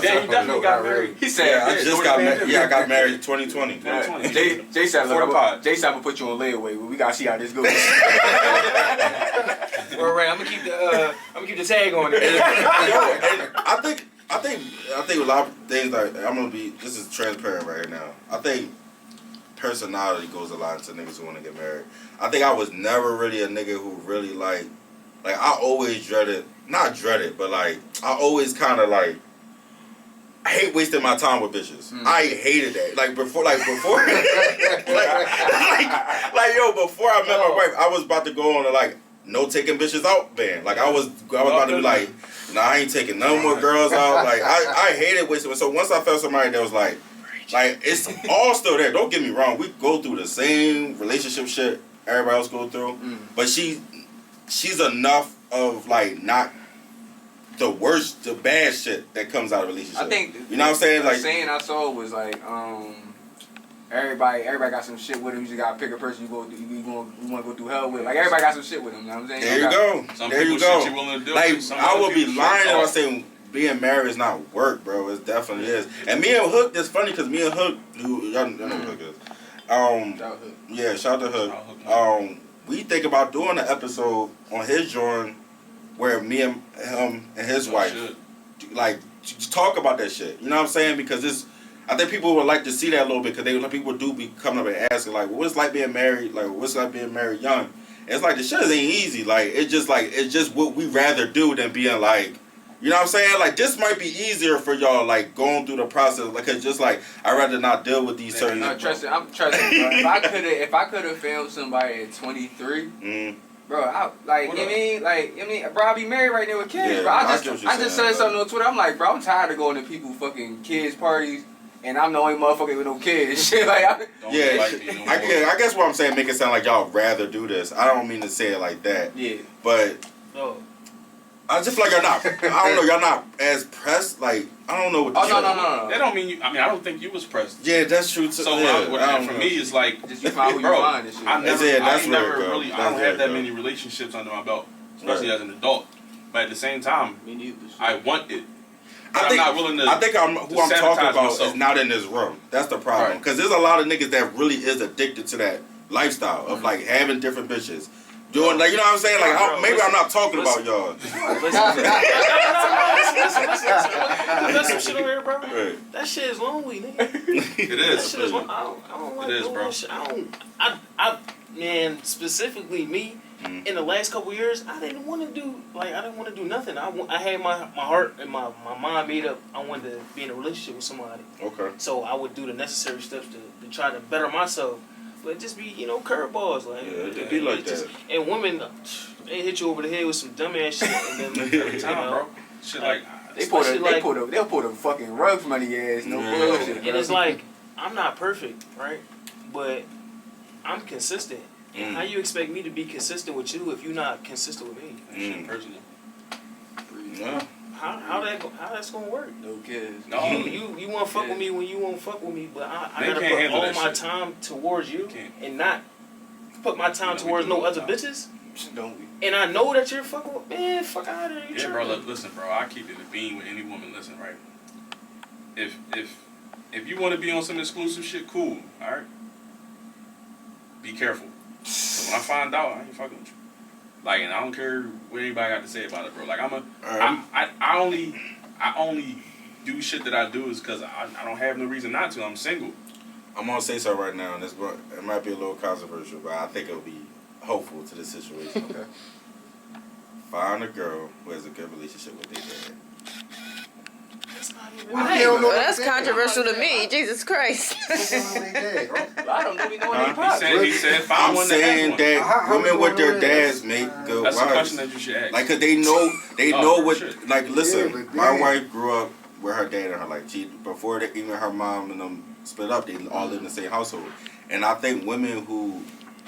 Yeah, you definitely got married. He said, Yeah, I just got married. Yeah, I got married in 2020. Jay said, For the pod. Jay said, I'm gonna put you on layaway. But we gotta see how this goes. Well, right, I'm gonna keep the tag on it. I think a lot of things like I'm gonna be. This is transparent right now. I think personality goes a lot into niggas who want to get married. I think I was never really a nigga who really like I always not dreaded, but like I always kind of like. I hate wasting my time with bitches. I hated that. Before, before I met my wife, I was about to go on a no taking bitches out ban. I was about to be like, nah, I ain't taking no more girls out. I hated wasting. So once I found somebody that was like it's all still there. Don't get me wrong. We go through the same relationship shit everybody else go through, but she's enough of not. The bad shit that comes out of a relationship. I think you know what I'm saying. The saying I saw was everybody got some shit with them. You just gotta pick a person you want to go through hell with. Everybody got some shit with them. You know what I'm saying? There you go. There you go. Shit you willing to do. I would be lying if I say being married is not work, bro. It definitely is. And me and Hook, it's funny because me and Hook, who y'all know who Hook is. Yeah, shout out to Hook. We think about doing an episode on his joint. Where me and him and his wife talk about that shit. You know what I'm saying? Because I think people would like to see that a little bit because people do be coming up and asking what's it like being married? What's it like being married young? And it's the shit ain't easy. It's just what we rather do than being you know what I'm saying? This might be easier for y'all going through the process. It's just I'd rather not deal with these certain. No, trust me, bro. If I could have found somebody at 23. Bro, bro, I'll be married right now with kids, yeah, bro. I just saying, said something on Twitter. I'm like, bro, I'm tired of going to people fucking kids parties, and I'm the only motherfucker with no kids. Shit, I guess what I'm saying make it sound like y'all rather do this. I don't mean to say it like that. Yeah, but I just feel like y'all not. I don't know. Y'all not as pressed. I don't know what. No. That don't mean you. I don't think you was pressed. Yeah, that's true too. So for me, it's just you find who you find and shit. I don't have that many relationships under my belt, especially as an adult. But at the same time, me neither. I want it. I'm not willing to. I think who I'm talking sabotage about myself. is not in this room. That's the problem. Right. Because there's a lot of niggas that really is addicted to that lifestyle of like having different bitches. Doing like, you know what I'm saying? Like, maybe I'm not talking about y'all. That's some shit over here, bro. Right. That shit is lonely, nigga. It That is. shit is lonely. I don't like It is, doing bro. that shit. Man, specifically me, in the last couple years, I didn't want to do nothing. I had my heart and my mind made up. I wanted to be in a relationship with somebody. Okay. So I would do the necessary steps to try to better myself. But it just be, curveballs. Like, Yeah, it be like that. And women, they hit you over the head with some dumbass shit. And then, Every time, bro. Shit like. They'll pull the fucking rug from under your ass. No bullshit. And it's like, I'm not perfect, right? But I'm consistent. And how you expect me to be consistent with you if you're not consistent with me? That shit personal. Yeah. How that's gonna work? No kids. No. You want to fuck with me when you won't fuck with me, but I They gotta can't put handle all that my shit. time towards you Can't. and not put my time You know, we towards do no all the other time. bitches. Don't we? And I know that you're fucking with, man, fuck out of here. You Yeah, bro. tripping. Listen, bro. I keep it a bean with any woman. Listen, right. If you want to be on some exclusive shit, cool. All right. Be careful. So when I find out, I ain't fucking with you. Like, and I don't care what anybody got to say about it, bro. Like, I only do shit that I do is because I don't have no reason not to. I'm single. I'm gonna say so right now, and it might be a little controversial, but I think it'll be hopeful to this situation. Okay. Find a girl who has a good relationship with their dad. That's not even Why they don't know Well, that's what they controversial to me. Jesus Christ. I don't know. We know Huh? they pop. He said find I'm one that has saying one. that How women many with their women dads is- make good That's a wives. question that you should ask. Like, cause they know for what. sure. Like, listen, Yeah, but my damn. wife grew up with her dad and her. Like, before even her mom and them split up, they all lived in the same household. And I think women who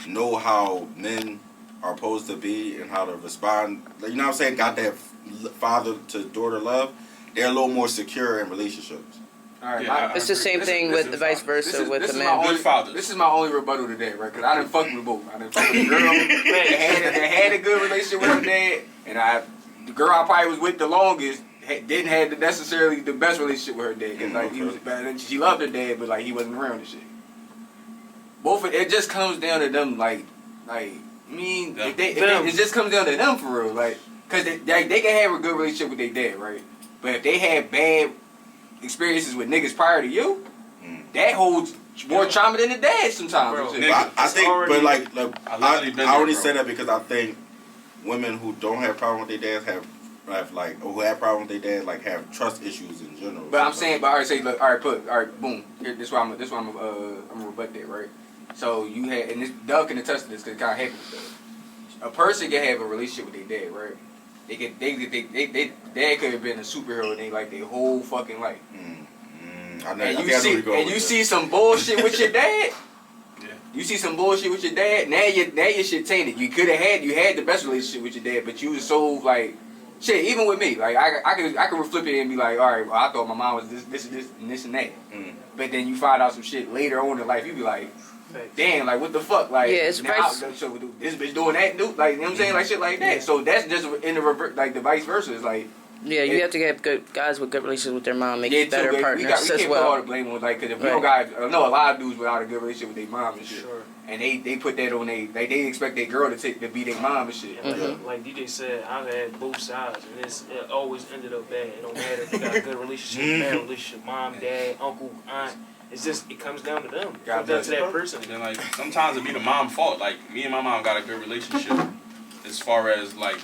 know how men are supposed to be and how to respond, like, you know what I'm saying, got that father to daughter love. They're a little more secure in relationships. All right, Yeah, It's the same thing with the vice versa with the man. Good fathers. This is my only rebuttal today, right? Because I done fucked with both. I done fucked with a girl that had a good relationship with her dad, and the girl I probably was with the longest didn't have necessarily the best relationship with her dad. 'Cause, like, he was bad, and she loved her dad, but like he wasn't around and shit. It just comes down to them, like I mean, Them. it just comes down to them for real, like, cause they can have a good relationship with their dad, right? But if they had bad experiences with niggas prior to you, that holds more trauma than the dad sometimes. Bro, and shit. nigga. I think, already- but like I literally been I only there, say bro. that because I think women who don't have problem with their dads have like, or who have problem with their dads, like, have trust issues in general. But I'm saying, all right, boom. Here, this why I'm gonna rebut that, right? So you had, and this Doug can attest to this because it kind of happened with Doug. A person can have a relationship with their dad, right? They dad could have been a superhero in like their whole fucking life. And you see some bullshit with your dad. Yeah. You see some bullshit with your dad. Now your shit tainted. You had the best relationship with your dad, but you was so like. Shit, even with me, like I could flip it and be like, all right, well, I thought my mom was this and that. But then you find out some shit later on in life, you be like, damn, like what the fuck, like Yeah, it's now, so this bitch doing that, dude, like you know what I'm saying, like shit like that. So that's just in the reverse, like the vice versa. It's like Yeah, you have to get good guys with good relationships with their mom, make yeah, better too, partners we as can't put all well. the blame on like because if we Right. don't got, I know a lot of dudes without a good relationship with their mom and shit, Sure. and they put that on they expect their girl to be their mom and shit. And like DJ said, I've had both sides, and it always ended up bad. It don't matter if you got a good relationship, bad relationship, mom, dad, uncle, aunt. It's just, it comes down to them. It comes down to that person. And like sometimes it be the mom fault. Like me and my mom got a good relationship as far as like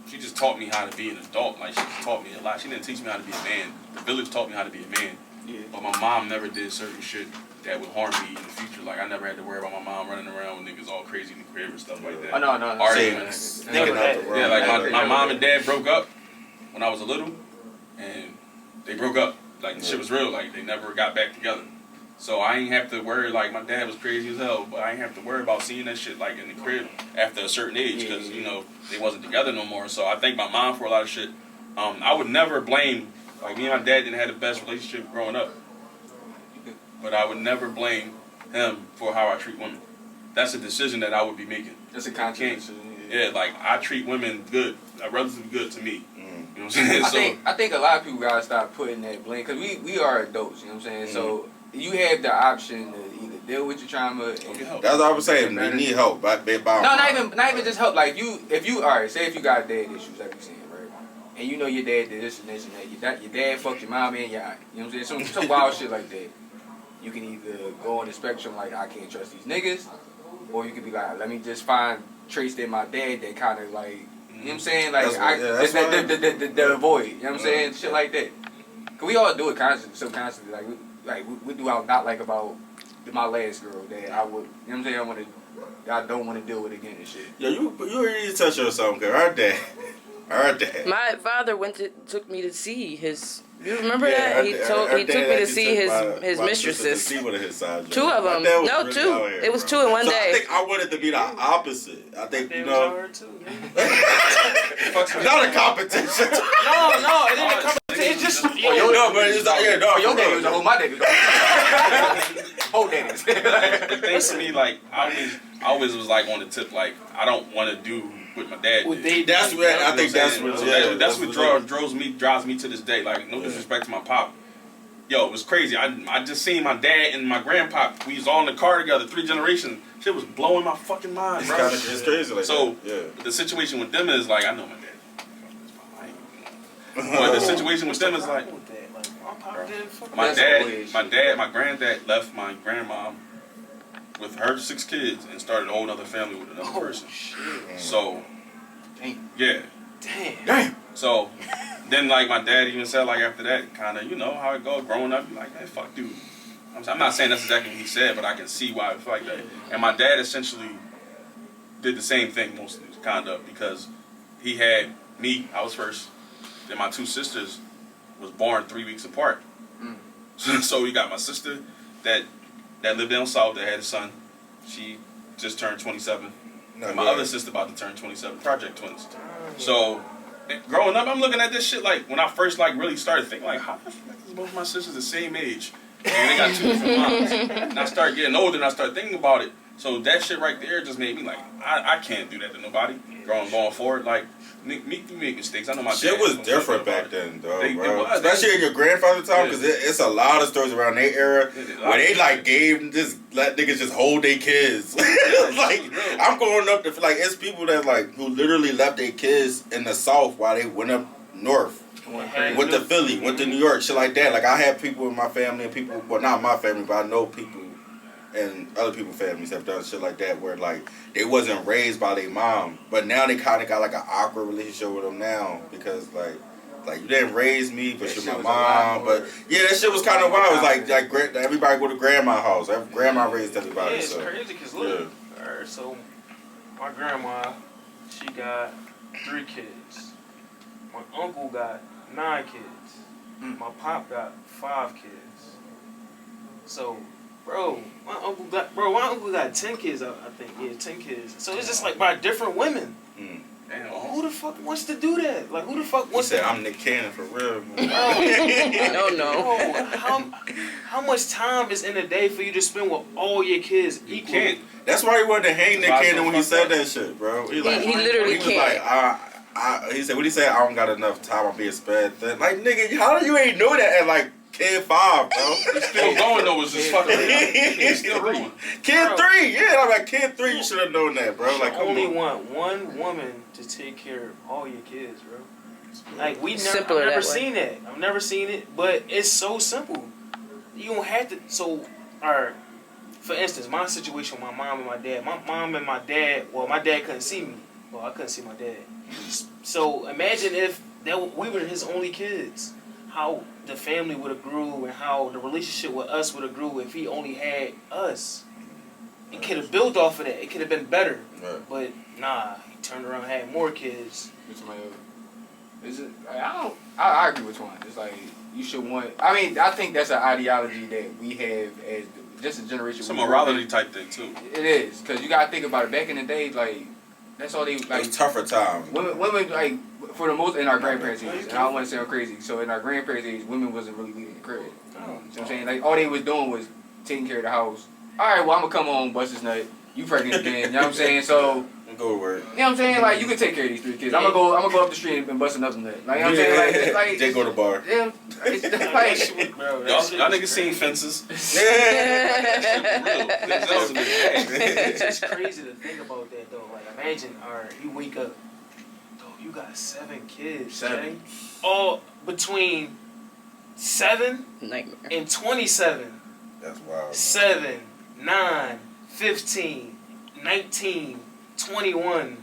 she just taught me how to be an adult. Like she taught me a lot. She didn't teach me how to be a man. The village taught me how to be a man. Yeah. But my mom never did certain shit that would harm me in the future. Like I never had to worry about my mom running around with niggas all crazy in the crib and stuff like that. Oh no. Arguments. Sticking out the Yeah, like wrong my way. mom and dad broke up when I was a little, and they broke up. Like the shit was real. Like they never got back together. So I ain't have to worry. Like my dad was crazy as hell, but I ain't have to worry about seeing that shit like in the crib after a certain age because you know they wasn't together no more. So I thank my mom for a lot of shit. I would never blame. Like me and my dad didn't have the best relationship growing up, but I would never blame him for how I treat women. That's a decision that I would be making. That's a conscious. Yeah, like I treat women good, relatively good to me. You know what I'm saying? I think a lot of people gotta stop putting that blame because we are adults. You know what I'm saying? So you have the option to either deal with your trauma. And that's what I was saying. You need help. No, not even just help. Like if you all right, say if you got dad issues, like you saying, right? And you know your dad did this and this and that. Your dad fucked your mom and your aunt. You know what I'm saying? Some wild shit like that. You can either go on the spectrum like I can't trust these niggas, or you could be like, let me just find traits in my dad that kind of like, you know what I'm saying? Like the avoid. You know what I'm saying? Shit like that. Cause we all do it constantly, subconsciously. Like we do out not like about my last girl that I would. You know what I'm saying? I don't want to deal with again and shit. Yeah, you really touch on something, cause our dad. My father took me to see his. You remember that? He took me to see his mistresses. To see one of his side two of them. No, really two. It was two in one day. I think I wanted to be the opposite. I think you know. Her too, Not a competition. No, it ain't a competition. It's just but it's not. Yeah, no. Your daddy was a whole my daddy. Whole daddies. The thing to me, like I always was like on the tip, like I don't want to do what my dad did. That's what I think. That's what drives me to this day. Like no disrespect to my pop. Yo, it was crazy. I just seen my dad and my grandpa. We was all in the car together, 3 generations. Shit was blowing my fucking mind, bro. It's crazy. Like so that. the situation with them is like I know my dad. But the situation with them is like my granddad left my grandma with her 6 kids and started a whole other family with another person. Shit. So, yeah. Damn. So, then like my dad even said like after that, kind of, you know how it goes, growing up, you're like, man, fuck dude. I'm not saying that's exactly what he said, but I can see why it's like that. And my dad essentially did the same thing mostly, kind of, because he had me, I was first, then my 2 sisters was born 3 weeks apart. So you got my sister that lived down south that had a son. She just turned 27. And my other sister about to turn 27. Project twins. So growing up, I'm looking at this shit like when I first like really started thinking like, how the fuck is both my sisters the same age? And they got 2 different moms. And I started getting older and I started thinking about it. So that shit right there just made me like, I can't do that to nobody. Going forward, like, you make mistakes. I know my shit dad was different back then, though, bro. Was. Especially in your grandfather's time, because it's a lot of stories around their era where they like let niggas just hold their kids. Like I'm growing up to like it's people that like who literally left their kids in the South while they went up north. Went to Philly, went to New York, shit like that. Like I have people in my family and people, well not my family, but I know people and other people's families have done shit like that where like they wasn't raised by their mom, but now they kind of got like an awkward relationship with them now because like you didn't raise me, but you're my mom. But yeah, that shit was kind of wild. It was like everybody go to grandma's house. Grandma raised everybody. Yeah, it's crazy because look, alright, so my grandma, she got 3 kids. My uncle got 9 kids. My pop got 5 kids. So. Bro, my uncle got 10 kids. I think 10 kids. So it's just like by different women. Who the fuck wants to do that? Like who the fuck wants to? I'm Nick Cannon for real. No. How much time is in a day for you to spend with all your kids equally? You can't. That's why he wanted to hang Nick Cannon when he said that shit, bro. He literally was can't. like, he said, what he said? I don't got enough time. I'm being spared. Like nigga, how do you ain't know that at like Kid 5, bro? He's still going though. It's just fucking. He's still going. Kid 3, yeah. I'm like Kid 3. You should have known that, bro. Like, you only want one woman to take care of all your kids, bro. Like I've never seen that. I've never seen it, but it's so simple. You don't have to. So, alright. For instance, my situation with my mom and my dad. My mom and my dad. Well, my dad couldn't see me. Well, I couldn't see my dad. So imagine if we were his only kids. How the family would have grew and how the relationship with us would have grew if he only had us. It could have built off of that. It could have been better. Right. But nah, he turned around and had more kids. Is it? I agree with Twan. It's like you should want. I mean, I think that's an ideology that we have as just a generation. It's a morality type thing too. It is because you gotta think about it. Back in the day, like that's all they like. It was tougher time. Women like. For the most, in our grandparents' age, and I don't want to sound crazy, so in our grandparents' age, women wasn't really leaving the crib. You know what I'm saying? Like, all they was doing was taking care of the house. All right, well, I'm going to come home, bust this nut. You pregnant again. You know what I'm saying? So, go to work. You know what I'm saying? Like, you can take care of these 3 kids. I'm gonna go up the street and bust another nut. Like, you know what I'm saying? Like They go to bar. Yeah, it's like, Bro, Y'all niggas seen Fences. it's just crazy to think about that though. Like, imagine, alright, you wake up, dog, you got 7 kids, 7. Jay? All between 7 Nightmare. and 27. That's wild. 7, 9, 15, 19, 21.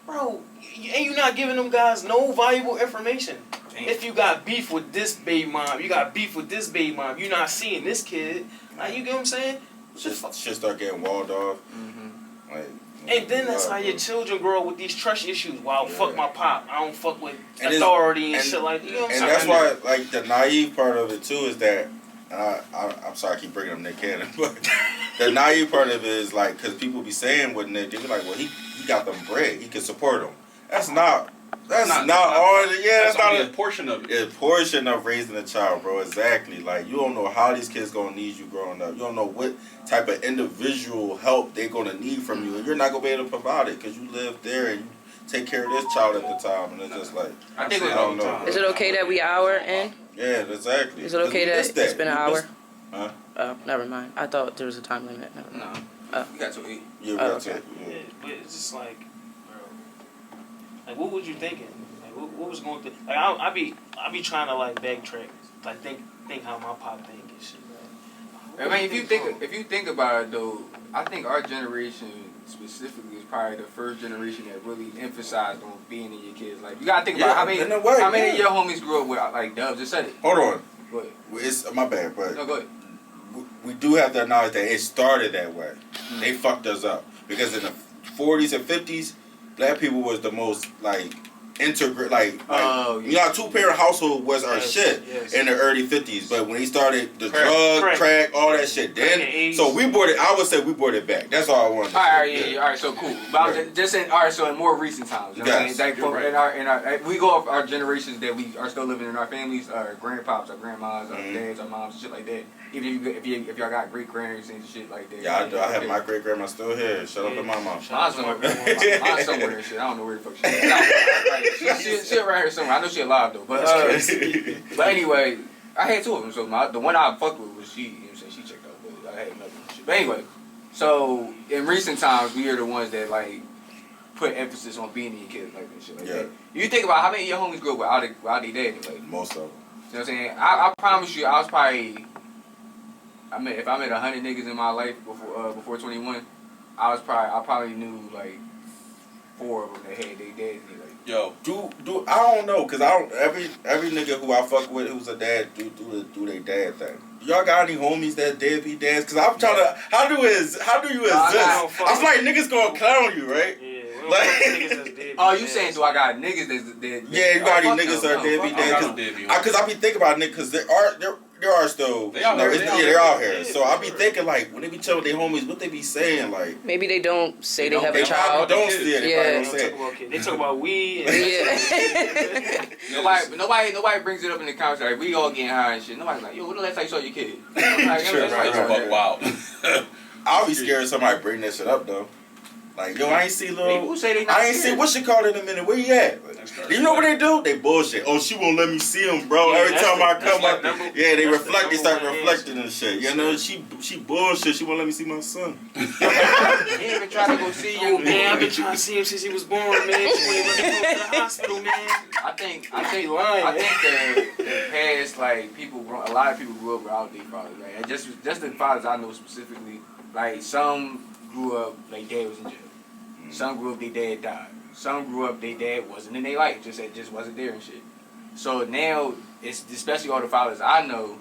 Bro, and you not giving them guys no valuable information. If you got beef with this baby mom, you got beef with this baby mom, you not seeing this kid. Like, you get what I'm saying? Shit start getting walled off. Like, And then that's how your children grow up with these trust issues. Well, fuck my pop. I don't fuck with And authority and shit like that. You know what I'm And saying? that's why, like, the naive part of it too is that, I'm sorry I keep bringing up Nick Cannon, but the naive part of it is like, because people be saying with Nick, they be like, well, he got them bread, he can support them. That's not all. Yeah, that's not only a portion of it. A portion of raising a child, bro. Exactly. Like, you don't know how these kids gonna need you growing up. You don't know what type of individual help they're gonna need from you, and you're not gonna be able to provide it because you live there and you take care of this child at the time, and it's just like, I think I don't know. Is it okay that we hour in? Yeah, exactly. Is it okay that it's been an hour? Huh? Oh, never mind. I thought there was a time limit. Never mind. no. You got to eat. Yeah, Oh, that's okay. it. Yeah, but it's just like, bro, like, what was you thinking? Like, what was going through? Like, I be trying to like backtrack, like think how my pop think and shit. Like, I mean, if you think about it though, I think our generation specifically is probably the first generation that really emphasized on being in your kids. Like, you gotta think about how many of your homies grew up with, like Dub just said it. Hold on. Go ahead. It's my bad, but No, go ahead. we do have to acknowledge that it started that way. They fucked us up because in the 40s and 50s, black people was the most like integrate, like you know, 2-parent household was our shit in the early 50s. But when he started the crack, all that shit, then so we brought it. I would say we brought it back. That's all I wanted. All right, all right, so cool. But I was just saying, all right, so in more recent times, you know what I'm saying? Like, in our we go off our generations that we are still living in our families, our grandpops, our grandmas, our dads, our moms, shit like that. Even if y'all got great grandparents and shit like that. Yeah, I have my great grandma still here. Shout out to my mom. Mine's somewhere and shit. I don't know where the fuck she is. She around here somewhere. I know she alive though. But but anyway, I had 2 of them. So the one I fucked with was she. You know what I'm saying? She checked out, but I had another one. Shit. But anyway, so in recent times, we are the ones that like put emphasis on being in your kids like and shit like that. You think about how many of your homies grew up without their daddy, like most of them. You know what I'm saying? I promise you, I was probably. If I met 100 niggas in my life before 21, I probably knew like 4 of them that had their dads. Like, yo, do I don't know, cause I don't every nigga who I fuck with who's a dad do their dad thing. Y'all got any homies that deadbeat dads? Cause I'm trying to how do you exist? I'm like niggas gonna clown you, right? yeah, oh, you saying so? I got niggas that yeah, you got any niggas that are deadbeat dads? Cause I be thinking about niggas, cause there are still they're out here. So I be thinking like when they be telling their homies what they be saying like maybe they don't say they have a child. Don't say it. Yeah. They talk about weed. Nobody brings it up in the conversation. Like, we all getting high and shit. Nobody's like, yo, when the last time you saw your kid? Like, wow. I'll be scared of somebody bring that shit up though. Like, yo, I ain't see little. I ain't see what she called in a minute. Where you at? You know what they do? They bullshit. Oh, she won't let me see him, bro. Yeah, every time I come up, they reflect. They start reflecting and shit. You know, she bullshit. She won't let me see my son. He ain't even trying to go see you. Oh, man, I've been trying to see him since he was born, man. She wouldn't let me go to the hospital, man. I think the past, like, a lot of people grew up without their fathers, right? And just the fathers I know specifically, like, some grew up, like, dad was in jail. Some grew up, their dad died. Some grew up, their dad wasn't in their life, just wasn't there and shit. So now, it's especially all the fathers I know,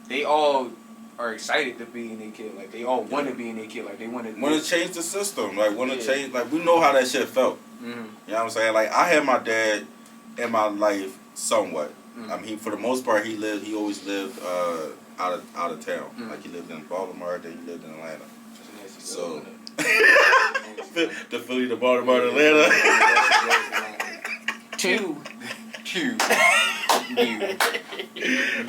they all are excited to be in their kid. Like, they all want to be in their kid. Like, they want to change the system. Like, want to change. Like, we know how that shit felt. Mm-hmm. You know what I'm saying? Like, I had my dad in my life somewhat. Mm-hmm. I mean, for the most part, he always lived out of town. Mm-hmm. Like, he lived in Baltimore, then he lived in Atlanta. So, the Philly to Baltimore to Atlanta. Two.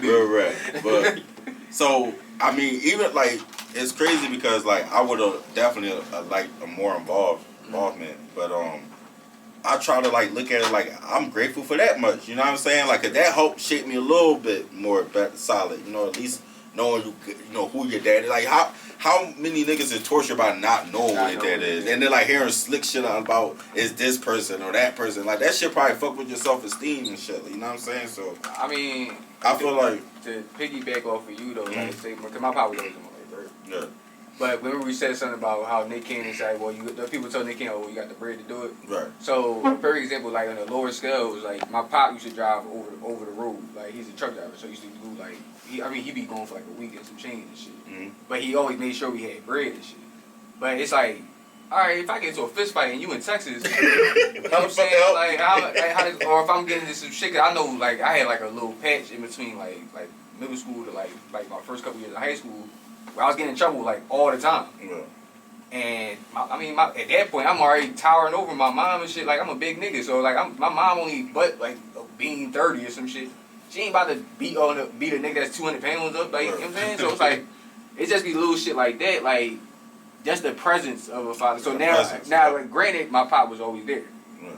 Real right. But so I mean, even like it's crazy because like I would have definitely liked a more involvement, but I try to like look at it like I'm grateful for that much. You know what I'm saying? Like 'cause that helped shape me a little bit more better, solid. You know, at least knowing you know who your dad is. Like how many niggas is tortured by not knowing who their dad is, and then like hearing slick shit about is this person or that person. Like that shit probably fuck with your self-esteem and shit. You know what I'm saying? So I mean, I feel like to piggyback off of you though, like say, because my pop was always in my life, right? yeah, But remember we said something about how Nick Cannon said, well, the people told Nick Cannon, oh, you got the bread to do it. right. So, for example, like on a lower scale, it was like my pop used to drive over the road. Like he's a truck driver, so he used to do like he'd be going for like a week and some change and shit. Mm-hmm. But he always made sure we had bread and shit. But it's like, all right, if I get into a fist fight and you in Texas, you know what I'm saying? Like or if I'm getting into some shit, 'cause I know like I had like a little patch in between like middle school to like my first couple years of high school, where I was getting in trouble like all the time. Yeah. And at that point, I'm already towering over my mom and shit. Like I'm a big nigga, so like my mom only but like being 30 or some shit. She ain't about to beat a nigga that's 200 pounds up. Like you know what I'm saying? So it's like it just be little shit like that. Like just the presence of a father. So now like granted, my pop was always there. Yeah.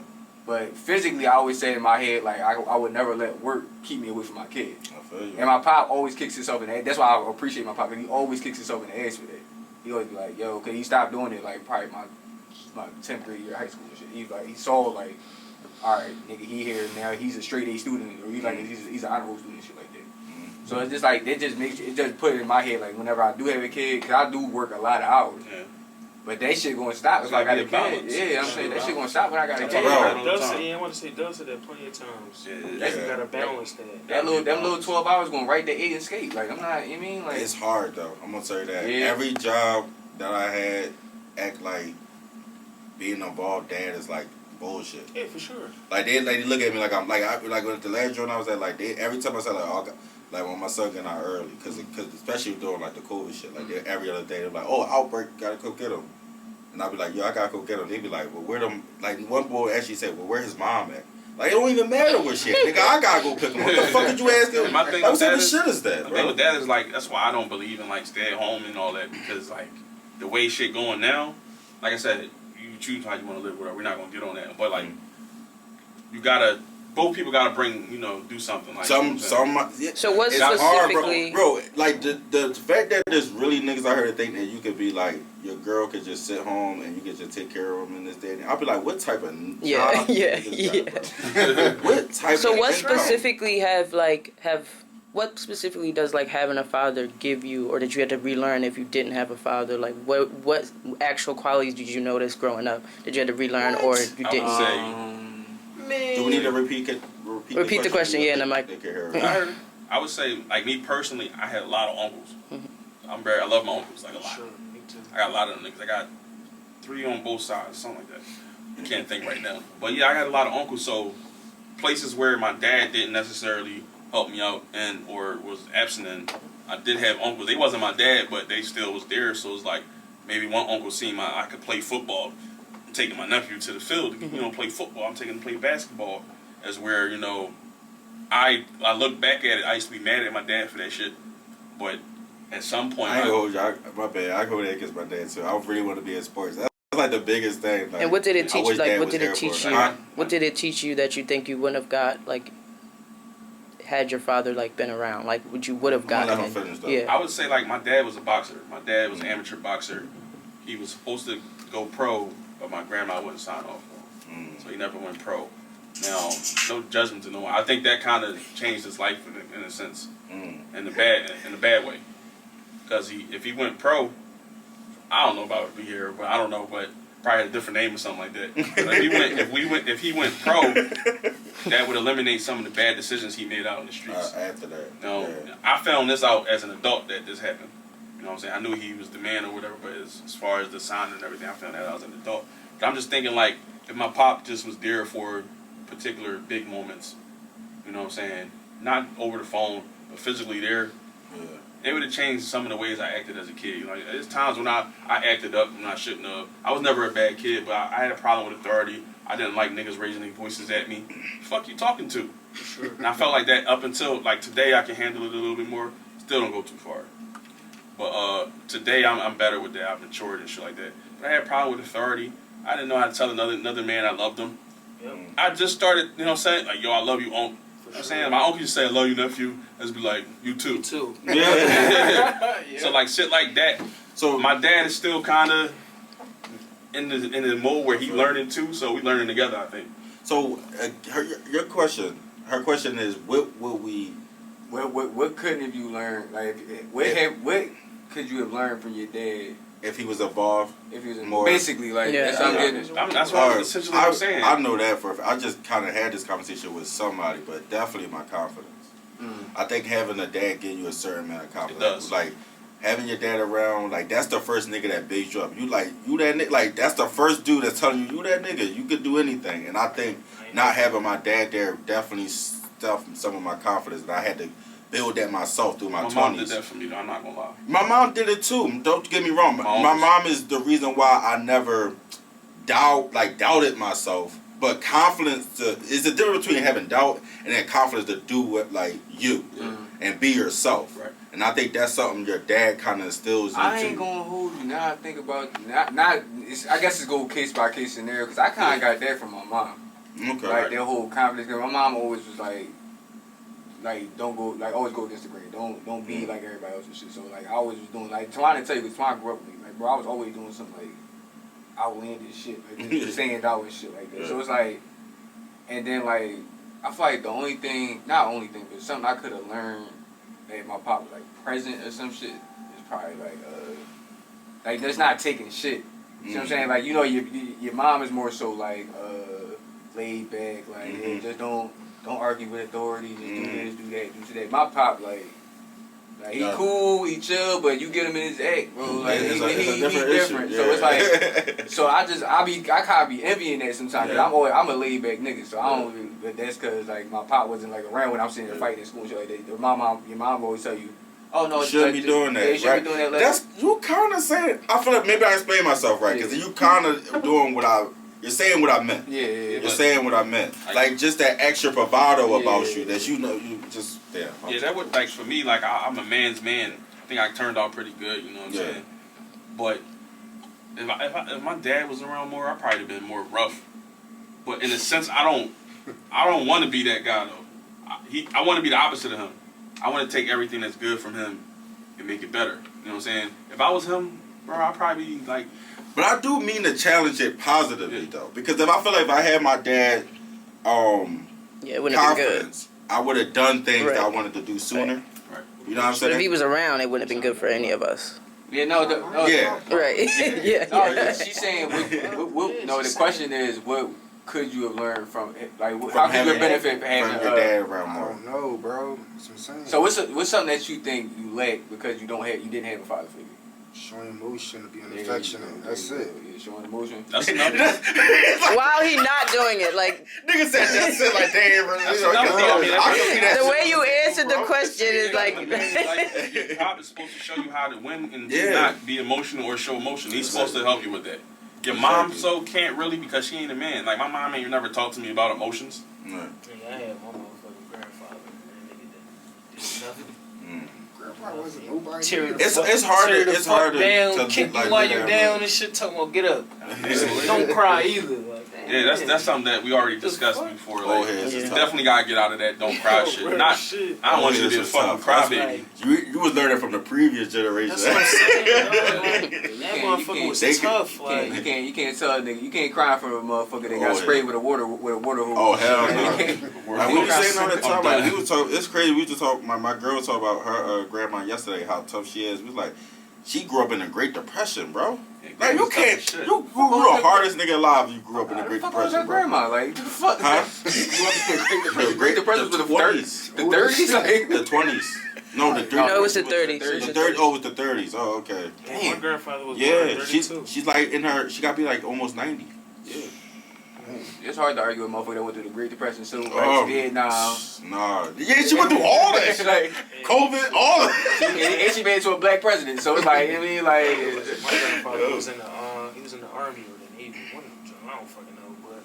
But physically, I always say in my head, like, I would never let work keep me away from my kid. I feel you. And my pop always kicks himself in the ass. That's why I appreciate my pop, because he always kicks himself in the ass for that. He always be like, yo, because he stopped doing it, like, probably my 10th grade year of high school and shit. He saw, like, all right, nigga, he here now, he's a straight A student, or he's an honor roll student and shit like that. Mm-hmm. So it's just like, it just put it in my head, like, whenever I do have a kid, because I do work a lot of hours. Yeah. But that shit gonna stop if I got a kid. Yeah, I'm saying that shit gonna stop when I got a kid. I want to say Doug said that plenty of times. Yeah. You gotta balance that. Them little 12 hours going right to 8 and skate. Like I'm not, you mean like It's hard though. I'm gonna tell you that. Yeah. Every job that I had act like being involved dad is like bullshit. Yeah, for sure. Like they look at me like I'm like with the last joint I was at, like every time I said like when my son getting out early, cause especially during like the COVID shit, like every other day they're like, oh, outbreak, gotta go get him. And I'll be like, yo, I gotta go get him. They be like, well, where them? Like one boy actually said, well, where his mom at? Like it don't even matter where she at. Nigga, I gotta go pick him up. What the fuck did you ask him? My thing What with type that of is- shit is that, The bro? thing with that is like that's why I don't believe in like stay at home and all that, because like the way shit going now, like I said, you choose how you want to live. Whatever, we're not gonna get on that, but like you gotta. Both people gotta bring, do something like Yeah. So what It's hard, specifically? bro. Like the fact that there's really niggas out here that think that you could be like your girl could just sit home and you could just take care of them in this day. I'll be like, what type of Yeah, job yeah, you got, bro? What type? So of what income? specifically what specifically does like having a father give you, or did you have to relearn if you didn't have a father? Like what actual qualities did you notice growing up? Did you have to relearn, or you I didn't? would say, Do we need to repeat Repeat the question, yeah, and I'm like- They can hear I it. heard. I would say, like me personally, I had a lot of uncles. I love my uncles like a lot. Sure, me too. I got a lot of them niggas. I got 3 on both sides, something like that. I can't think right now. But yeah, I had a lot of uncles. So places where my dad didn't necessarily help me out or was absent, and I did have uncles. They wasn't my dad, but they still was there. So it's like maybe one uncle seen I could play football. I'm taking my nephew to the field to play football. I'm taking him to play basketball. As where I look back at it. I used to be mad at my dad for that shit, but at some point, I ain't gonna hold you. My bad. I go there against my dad too. I really want to be in sports. That's like the biggest thing. Like, And what did it I teach? wish Like, Dad what was did here it teach for you? it. What did it teach you that you think you wouldn't have got, like, had your father like been around? Like, would have gotten? let him finish, though. Yeah. I would say like my dad was a boxer. My dad was an amateur boxer. He was supposed to go pro, but my grandma wouldn't sign off for him, so he never went pro. Now, no judgment to no one. I think that kind of changed his life in a sense, in the bad way. Because if he went pro, I don't know about it here, but I don't know, but probably had a different name or something like that. But if he went pro, that would eliminate some of the bad decisions he made out in the streets. After that, Yeah. I found this out as an adult that this happened. You know what I'm saying? I knew he was the man or whatever, but as far as the sign and everything, I found that out as an adult. But I'm just thinking like, if my pop just was there for particular big moments, you know what I'm saying? Not over the phone, but physically there, it would have changed some of the ways I acted as a kid. There's times when I acted up when I shouldn't have. I was never a bad kid, but I had a problem with authority. I didn't like niggas raising their voices at me. Fuck you talking to? Sure. And I felt like that up until like today I can handle it a little bit more. Still don't go too far. But today I'm better with that. I've matured and shit like that. But I had a problem with authority. I didn't know how to tell another man I loved him. Yep. I just started, you know, saying like, "Yo, I love you, uncle." I'm saying my uncle used to say, "I love you, nephew." Let's be like, "You too." You too. Yeah. So like shit like that. So My dad is still kind of in the mode where he learning too. So we learning together, I think. So her question is, what will we? What couldn't have you learned? Like, what could you have learned from your dad If he was involved, if he was more basically like Yeah. that's what I'm getting at. That's what essentially I'm saying. I know that for. I just kind of had this conversation with somebody, but definitely my confidence. I think having a dad give you a certain amount of confidence. It does. Like having your dad around, like that's the first nigga that bigs you up. You that nigga, like that's the first dude that's telling you that nigga. You could do anything. And I think not having my dad there definitely stuffed some of my confidence, and I had to build that myself through my 20s. mom did that for me, though. I'm not gonna lie. My mom did it too. Don't get me wrong. My Always. mom is the reason why I never doubted myself. But confidence is the difference between having doubt and then confidence to do what you and be yourself. Right. And I think that's something your dad kind of instills into. I ain't gonna hold you. Now I think about I guess it's go case by case scenario because I kind of got that from my mom. Okay. Like their whole confidence. Cause my mom always was like don't go always go against the grain. Don't be like everybody else and shit. So like I always was doing trying to tell you because I grew up with me. Like bro, I was always doing something like outlandish shit, like just saying out and shit like that. Yeah. So it's like, and then like I feel like the only thing, not only thing, but something I could have learned that my pop was like present or some shit is probably like that's not taking shit. You know what I'm saying? Like your mom is more so like laid back, like yeah, just don't argue with authority, just do this, do that, do that. My pop like he cool, he chill, but you get him in his act, bro. Like it's he a different. issue. So it's like, so I kind of be envying that sometimes. Yeah. I'm a laid back nigga, so I don't. Really, but that's because like my pop wasn't like around when I'm sitting there fighting in school and shit like that. Your mom always tell you, oh no, You shouldn't be doing that. Yeah, you shouldn't be doing that. Like, That's you kind of saying. I feel like maybe I explained myself right because you kind of doing you're saying what I meant. yeah. You're saying what I meant. Like just that extra bravado about you that you just damn. Yeah, that would for me I'm a man's man. I think I turned out pretty good. You know what I'm saying? But if my dad was around more, I'd probably have been more rough. But in a sense, I don't want to be that guy though. I want to be the opposite of him. I want to take everything that's good from him and make it better. You know what I'm saying? If I was him, bro, I'd probably be like. But I do mean to challenge it positively though, because if I feel like if I had my dad, it wouldn't have been good. confidence, I would have done things that I Right. wanted to do sooner. Right. You know what I'm But if he saying? was around, it wouldn't have been good for any of us. Yeah, no. Yeah. Right. yeah. No, yeah. she's saying. No, the question is, what could you have learned from it? Like, how From could you having- benefit from having From your dad around I more. don't know, bro. That's what I'm saying. So what's something that you think you lack because you didn't have a father figure? Showing emotion to being Yeah, affectionate. That's it. Yeah, showing emotion. That's another. While he not doing it, like Nigga said that's it like damn. I can see that the shit. way you answered the question is like. Your pop is supposed to show you how to win and Yeah. not be emotional or show emotion. He's supposed to help you with that. Your mom can't really because she ain't a man. Like my mom ain't never talked to me about emotions. Right. Yeah, I had my motherfucking grandfather, man, nigga that did nothing. Grandpa wasn't nobody. Tear the It's fuck- hard tear to- the it's fuck hard to- down, to kick like you while do you're that, down man. and shit. Talking about get up. Don't cry either. Like, Yeah, that's something that we already The discussed fuck? before. Oh, Like, yeah, it's you tough. definitely gotta get out of that don't cry shit. Real Not, shit. I don't want you to Oh, be a it's fucking tough. crybaby. You was learning from the previous generation. That's what I'm saying. That You motherfucker can't- was they tough. You Like, can't tell a nigga. You can't cry for a motherfucker that got Oh, sprayed yeah. with a water hose. Oh hell You no! can't- Like we were saying all the time, like done. we was talking. It's crazy. We used to talk. My girl was talking about her grandma yesterday. How tough she is. We was like, she grew up in the Great Depression, bro. Like you can't. You the hardest nigga alive. You grew up in the Great What the fuck was her Depression, bro. grandma? Like, what the fuck? Huh? The Great Depression was the 30s. The 30s? Like, The 20s. No, the 30s. No, it was the 30s. The 30s. Oh, it was the 30s. Oh, okay. my grandfather was born Yeah, in 32. she's like in her. She got to be like almost 90. Yeah. it's hard to argue with a motherfucker that went through the Great Depression soon, right? Oh, Vietnam. Nah. Yeah, she went through all that shit. Like, COVID, all of and she made it to a black president, so it's like, I mean, like, My grandfather was in the army or the navy. One of them, I don't fucking know. But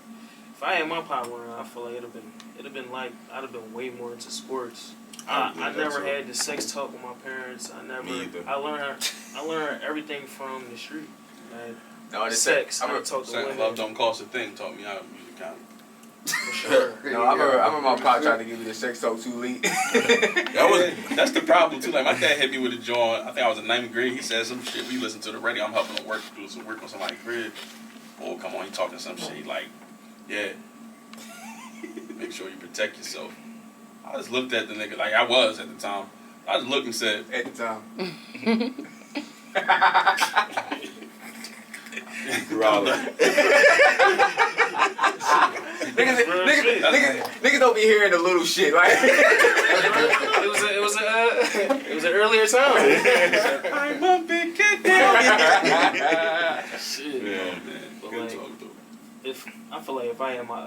if I had my pop around, I feel like it'd have been like I'd have been way more into sports. I never had the sex talk with my parents. Me either. I learned everything from the street. Like, No, the sex. I I remember, talk to Second women. love don't cost a thing. Taught me how to music count. For sure. no, I remember my pop tried to give me the sex talk too late. That's the problem too. Like my dad hit me with a joint. I think I was in 9th grade. He said some shit. We listened to the radio. I'm helping him do some work on somebody's crib. Oh, come on, he talking some shit. He like, yeah. Make sure you protect yourself. I just looked at the nigga like I was at the time. I just looked and said, At the time. Niggas don't be hearing the little shit. Like it was an earlier time. I'm a big kid. Shit. Yeah, man. But Good like, talk though. I feel like if I had my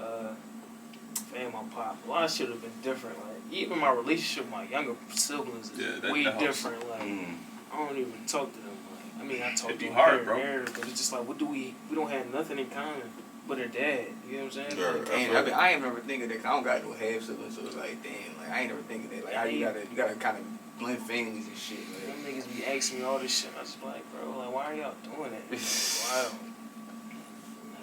pop, a lot of shit would have been different. Like even my relationship with my younger siblings is way that helps. different. Like I don't even talk to them. Like I mean, I talk It'd to be them hard, here and bro. there, but it's just like, what do we don't have nothing in common but their dad. You know what I'm saying? Yeah. Like, damn, I ain't never thinking that 'cause I don't got no half siblings, so it's like damn, like I ain't never thinking that. Like how you gotta kind of blend families and shit. them Like. niggas be asking me all this shit. I just be like, bro, like why are y'all doing that?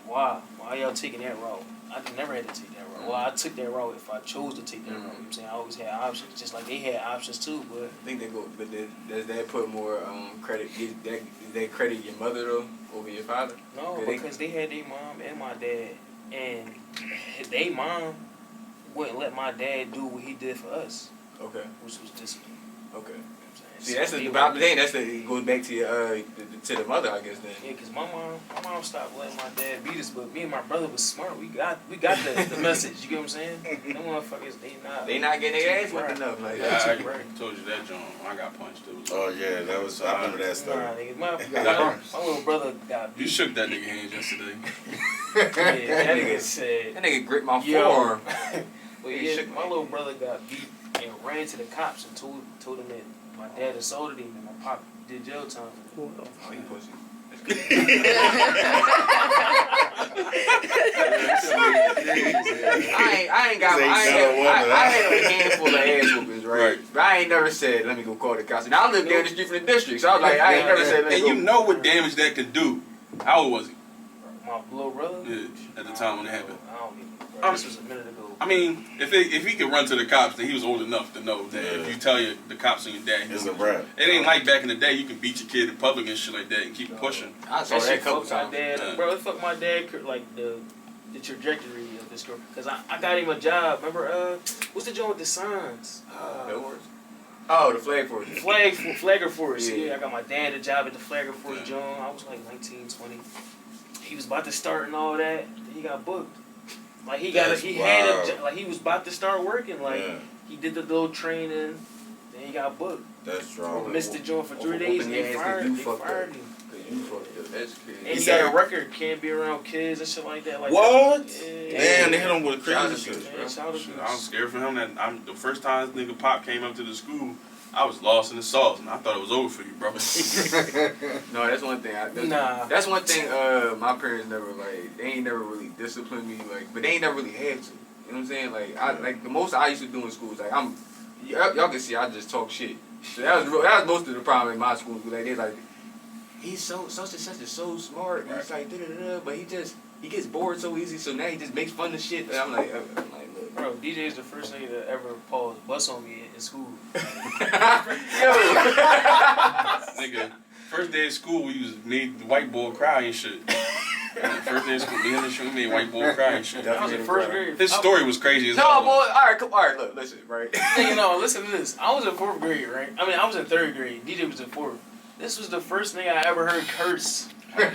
Why y'all taking that route? I never had to take that route. Well, I took that route if I chose to take that route. You know what I'm saying? I always had options, just like they had options too. But I think they go, but does that put more credit? Does that credit your mother though over your father? no, because they had their mom and my dad, and their mom wouldn't let my dad do what he did for us, Okay. which was discipline. Okay. You know what I'm saying? See, So that's they the wouldn't- problem. That's it goes back to your to the mother, I guess. Then. Yeah, cause my mom stopped letting my dad beat us, but me and my brother was smart. We got the message. You get what I'm saying? Them motherfuckers, they not getting their ass right. whipped enough. Like Yeah, that. I right. told you that, John. When I got punched. It was. Oh yeah, that was. I remember that story. Nah, nigga, my punched. little brother got You beat. shook that nigga hands yesterday. Yeah, that nigga said, That nigga gripped my Yo. forearm. well, He yeah, shook my me. little brother got beat and ran to the cops and told them that my dad assaulted him and my pop did jail time. Oh, you pussy. I had a handful of ass whoopings, right? But I ain't never said, let me go call the cops. And I live down the street from the district, so I was like, I ain't never said, let me And go. you know what damage that could do. How old was he? My little brother? Yeah, at the time when it happened. I don't even bro, this was a minute ago. I mean, if he could run to the cops, then he was old enough to know that if you tell the cops on your dad, It's a wrap. it ain't like back in the day you can beat your kid in public and shit like that and keep it pushing. I saw that a shit couple fucked my times. dad, Yeah. bro. It fucked my dad, like the trajectory of this girl. Cause I got him a job. Remember, what's the joint with the signs? Oh, the flag force. Flagger Force. Yeah. Yeah, I got my dad a job at the Flagger Force Yeah. joint. I was like 19, 20. He was about to start and all that. Then he got booked. Like he That's had wild. like he was about to start working. Like Yeah. he did the little training. Then he got booked. That's strong. Missed the joint for 3 Whooping days. And your they ass 'cause fired, you they fucked fired up. him. You fucked up. That's crazy. And he said- got a record, can't be around kids and shit like that. Like What? That. Damn, they hit him with Child crazy abuse, shit. Yeah, child Shit, abuse. I was scared for him. That the first time this nigga Pop came up to the school, I was lost in the sauce, and I thought it was over for you, bro. No, that's one thing. Nah. That's one thing. My parents never like. They ain't never really disciplined me. Like, but they ain't never really had to. You know what I'm saying? Like, I like the most I used to do in school is like y'all can see I just talk shit. So that was most of the problem in my school. Like they like, he's such and such is so smart. And he's like da da da, but he gets bored so easy. So now he just makes fun of shit. And I'm like, look. Bro, DJ is the first nigga to ever pause bus on me in school. Nigga, first day of school, we made the white boy cry and shit. First day of school, me and the show made white boy cry and shit. I was in first grade. His story was crazy as No, hell. boy. All right, look, listen, right. You know, listen to this. I was in 4th grade, right? I mean, I was in 3rd grade. DJ was in 4th. This was the first nigga I ever heard curse. I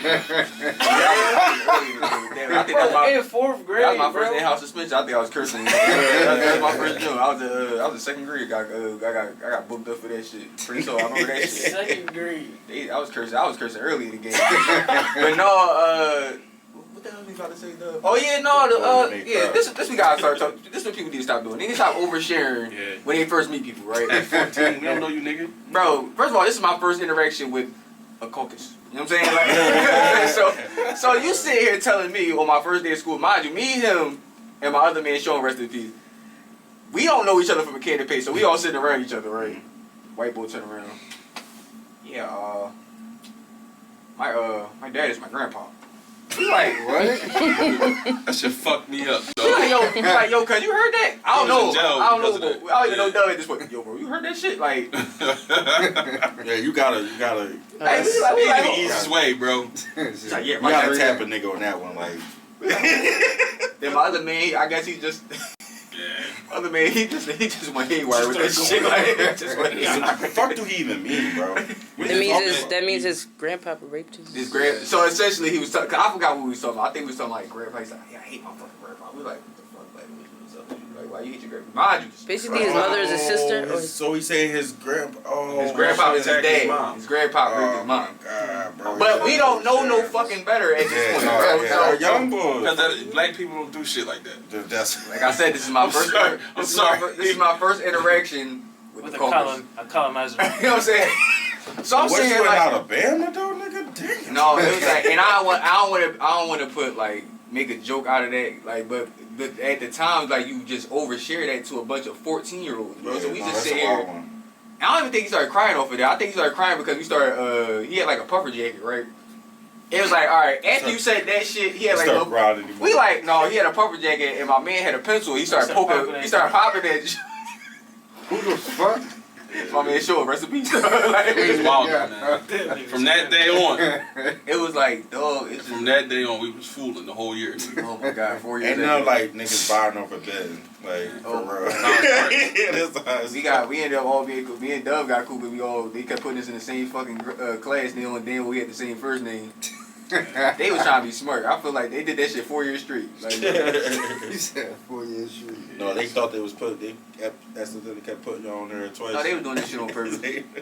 think Bro, that's in 4th grade, that was my first bro. in-house suspension. I think I was cursing. That was my first joke. I was in 2nd grade. I got booked up for that shit. Pretty sure I remember that shit. 2nd grade. I was cursing early in the game. But no, what the hell was we about to say? Oh yeah, no, this we gotta start talking. This is what people need to stop doing. They need to stop oversharing when they first meet people, right? At 14, we don't know you, nigga. Bro, first of all, this is my first interaction with a caucus. You know what I'm saying? Like, so you sit here telling me on my first day of school, mind you, me, him, and my other man, Sean, rest in peace. we don't know each other from a can of paint, so we all sitting around each other, right? White boy turn around. Yeah, my dad is my grandpa. We like, What? That shit fucked me up, we like, dog. yo, cuz you heard that? I don't He was know. in jail I don't because know. of that. I don't even know Yeah. Doug at this point. Yo, bro, you heard that shit? Like, Yeah, you gotta. like we Easy, like, the easiest way, bro. like, yeah, You my gotta dad. tap a nigga on that one, like. Then my other man, I guess he just. Yeah. Other man, he just went haywire with that shit. Like, just went haywire. What the fuck do he even mean, bro? That means his grandpapa raped his. His grand. So essentially, he was talking. I forgot what we was talking about. I think we was talking like grandpa. He's like, yeah, I hate my fucking grandpa. We like, what the fuck, like, what's up? Like, why you hate your grandpa? Mind you, Basically, his mother is a sister. Or his, So he's saying his grandpa. Oh, his grandpa was his attacked his dad. mom. His grandpa raped his mom. God, bro. But we don't know no fucking better at this Yeah, point, no, bro. yeah, our young boys. Because black people don't do shit like that. That's Like I said, this is my first. sorry. I'm sorry. This is my first interaction with With the a caucus. colonizer. You know what I'm saying? So I'm what, saying you in like, Alabama though, nigga? Damn. no, it was like, and I don't want to put like make a joke out of that, like, but at the time, like, you just overshare that to a bunch of 14-year-olds, bro. So we just sit here. I don't even think he started crying off of that. I think he started crying because we started. He had like a puffer jacket, right? It was like, all right. After you said that shit, he had like we like no. He had a puffer jacket, and my man had a pencil. He started poking. He started popping that. Who the fuck? My man showed recipes. Like, It was wild, Yeah. man. From that day on, it was like, dog. It's from just, that day on, we was fooling the whole year. oh my god, 4 years. Ain't none like niggas buying over bed, like Oh, for real. We ended up all being cool. Me and Dove got cool, but they kept putting us in the same fucking class. And then we had the same first name. They was trying to be smart. I feel like they did that shit 4 years straight. Like, He said 4 years straight. No, they thought they was accidentally kept putting you on there twice. no, they was doing this shit on purpose.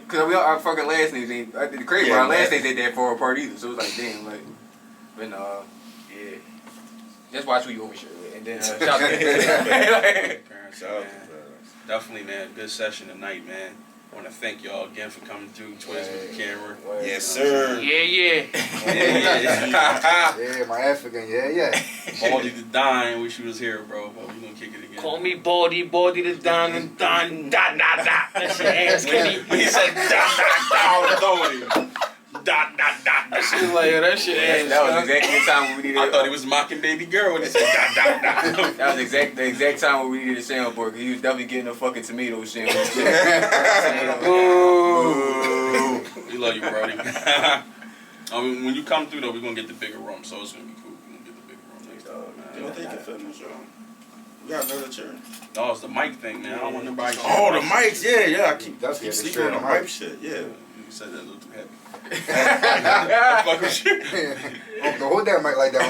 Cause our fucking last names ain't. The crazy part, our last names ain't that far apart either. So it was like, damn, like, but yeah. Just watch who you overshare with, and then shout out to Parents, Shout out man. to parents. Definitely, man. Good session tonight, man. I want to thank y'all again for coming through, Twiz with the camera. Yes, sir. Yeah. Yeah, my African, yeah. Baldy the Dime, wish you was here, bro. But we gonna kick it again. Call me Baldy the Don and Don dot. That's your ass, Kenny. When he said dot. That shit like that shit ass. that was exactly the time when we needed. I thought he was mocking baby girl when he said dot. That was the exact time when we needed a soundboard. Cause he was definitely getting a fucking tomato sandwich. Ooh. We love you, Brody. When you come through though, we're gonna get the bigger room, so it's gonna be cool. We're gonna get the bigger room next time, You man. don't think you can finish, yo? We got another chair. No, it's the mic thing, man. I don't want nobody. Oh, the mics, yeah. I keep That's the sleeping on the mic. mic shit, yeah. You said that a little too heavy. Fuck with you. Don't hold that mic like that.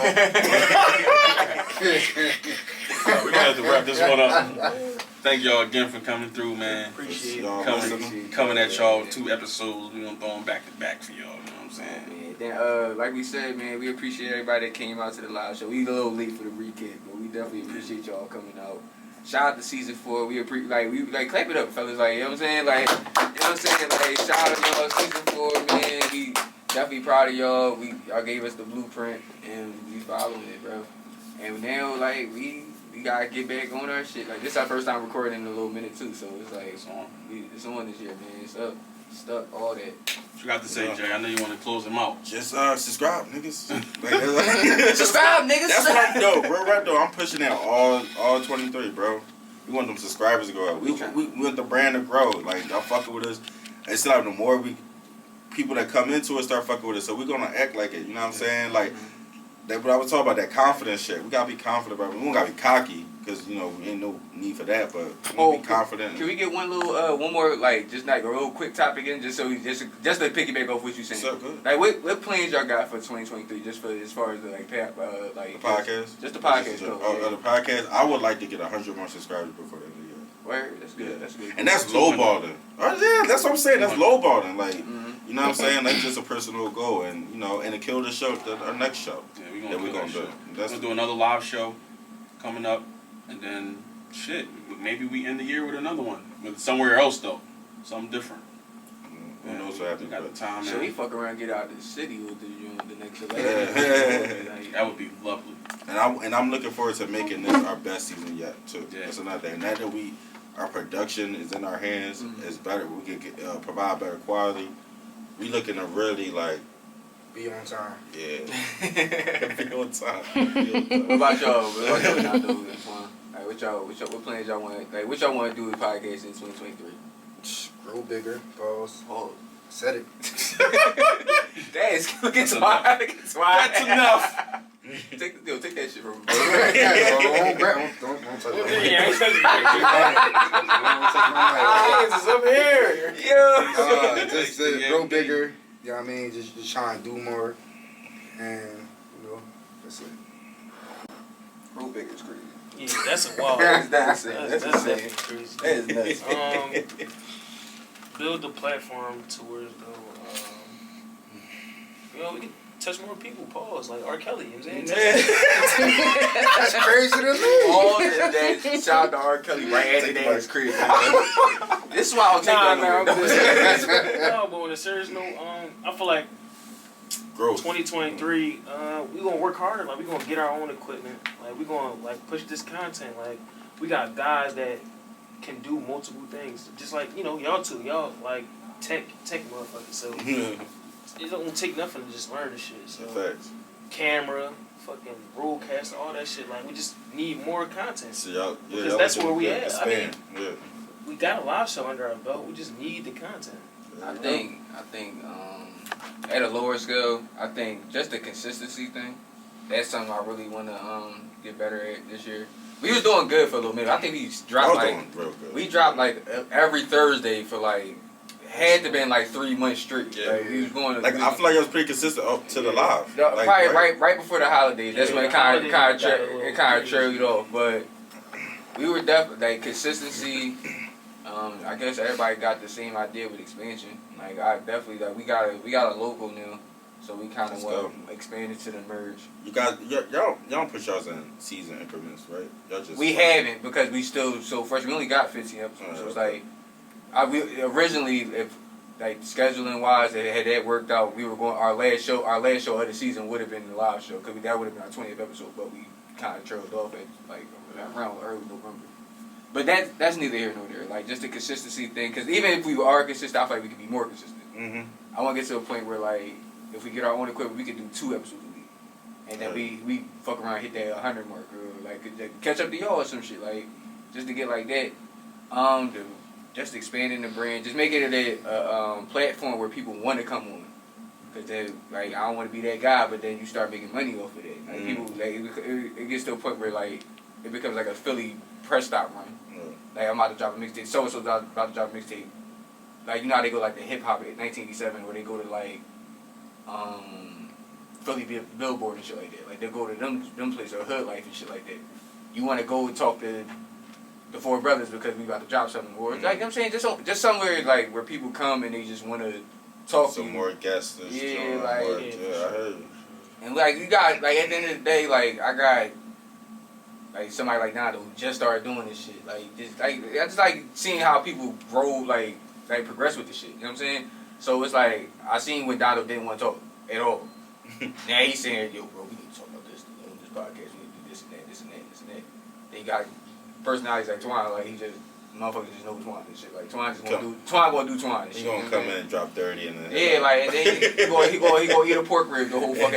We're gonna have to wrap this one up. Thank y'all again for coming through, man. Appreciate Y'all it. Coming at y'all with 2 episodes. We're gonna throw them back to back for y'all. You know what I'm saying? Then, like we said, man, we appreciate everybody that came out to the live show. We a little late for the recap, but we definitely appreciate y'all coming out. Shout out to season 4. We clap it up, fellas. Like, you know what I'm saying? Like, you know what I'm saying? Like, shout out to y'all, season 4, man. We definitely proud of y'all. Y'all gave us the blueprint, and we following it, bro. And now, like, we gotta get back on our shit. Like, this is our first time recording in a little minute too, so it's like It's on. it's on this year, man. It's up, stuck, all that. What you got to say, Jay? I know you want to close them out. Just subscribe, niggas. Like, Subscribe, niggas. That's what I'm doing, bro. Right though, I'm pushing out all 23, bro. We want them subscribers to go out. We want the brand to grow. Like, y'all fucking with us. It's like the more people that come into it start fucking with us, so we're gonna act like it. You know what I'm saying? Like, that. But I was talking about that confidence shit. We gotta be confident about it. We don't gotta be cocky, because you know we ain't no need for that. But we gotta be confident. Can we get one more, like, just like a real quick topic in, just so we just to piggyback off what you saying? So good. Like, what plans y'all got for 2023? Just for as far as the like The podcast. Just the podcast. The podcast. I would like to get 100 more subscribers before the end of the year. Word, that's good. That's good. And that's lowballing. Oh yeah, that's what I'm saying. That's lowballing. Like, you know what I'm saying? That's just a personal goal, and you know, and to kill the show, our next show. Yeah, we're That we gonna gonna do. do. We're That's gonna do another live show coming up, and then shit. Maybe we end the year with another one, but somewhere else though, something different. who knows what We happens. got the But time, So we man. fuck around, and get out of the city with the next Yeah. election. That would be lovely. And I'm looking forward to making this our best season yet too. Yeah. That's another thing. Now that our production is in our hands, it's better. We can provide better quality. We looking to really like Be on time. yeah. Be on time. What about y'all? What y'all do this one? Like, what plans y'all want? Like, what y'all want to do with podcast in 2023? Grow bigger. Pause. Oh, Said it. that is That's enough. That's enough. Take that shit from me. Don't touch my mic. Yeah, I ain't touching Don't touch my mic. hands is up here. Yeah. Just grow bigger. You know what I mean? Just try and do more. And, that's it. Grow bigger is crazy. Yeah, that's a wild. That's That's insane. definitely crazy. That is nuts. Build the platform towards we can touch more people. Pause, like R. Kelly. You know what I'm saying? That's crazy to me. All that shout out to R. Kelly right after that is crazy. This is why I don't take that. No, but on a serious note, I feel like Growth. 2023, we gonna work harder. Like we gonna get our own equipment. Like we gonna like push this content. Like we got guys that can do multiple things. Just like y'all two, y'all like tech motherfuckers. So it don't take nothing to just learn this shit. So Facts. camera, fucking broadcast, all that shit. Like we just need more content. So y'all, Because y'all that's looking where we to at. expand. We got a live show under our belt. We just need the content. I think at a lower scale, I think just the consistency thing, that's something I really want to get better at this year. We was doing good for a little minute. I think we dropped doing real good. we dropped like every Thursday for like had to been like 3 months straight. Yeah. Like we was going Like I feel like I was pretty consistent up to the live. No, Like, probably right before the holidays. That's Yeah, when it the kind of holidays got a little trailed off. But we were definitely like consistency. I guess everybody got the same idea with expansion. Like I definitely we got a local now, so we kind of want to expand it to the merge. You guys, y'all don't put y'all in season increments, right? Y'all just We haven't because we still so fresh. We only got 15 episodes, so it's like we originally if. Like scheduling wise, had that worked out, we were going our last show of the season would have been the live show because that would have been our 20th episode, but we kind of trailed off at like around early November. But that's neither here nor there. Like just the consistency thing, because even if we are consistent, I feel like we could be more consistent. I want to get to a point where like if we get our own equipment, we could do 2 episodes a week, and then we fuck around and hit that 100 mark or like catch up to y'all or some shit like just to get like that. Just expanding the brand, just making it a platform where people want to come on. Cause like I don't want to be that guy, but then you start making money off of it. Like people, like it gets to a point where like it becomes like a Philly press stop run. Like I'm about to drop a mixtape, so about to drop a mixtape. Like you know how they go like the hip hop at 1987, where they go to like Philly Billboard and shit like that. Like they go to them places or Hood Life and shit like that. You want to go talk to the 4OurBrothers because we about to drop something, or like I'm saying, just somewhere like where people come and they just want to talk to you. more guests. Yeah, like I heard. And like you got like at the end of the day, like I got like somebody like Nando who just started doing this shit. Like I just like seeing how people grow, like progress with this shit. You know what I'm saying? So it's like I seen when Nando didn't want to talk at all. Now he's saying, "Yo, bro, we need to talk about this on this podcast. We need to do this and that, this and that, this and that." Then you got personalities like Twan, like he just motherfuckers just know Twan and shit. Like Twan just gonna do Twan and shit. He gonna come in and drop 30 and then yeah, like and then he gonna eat a pork rib the whole fucking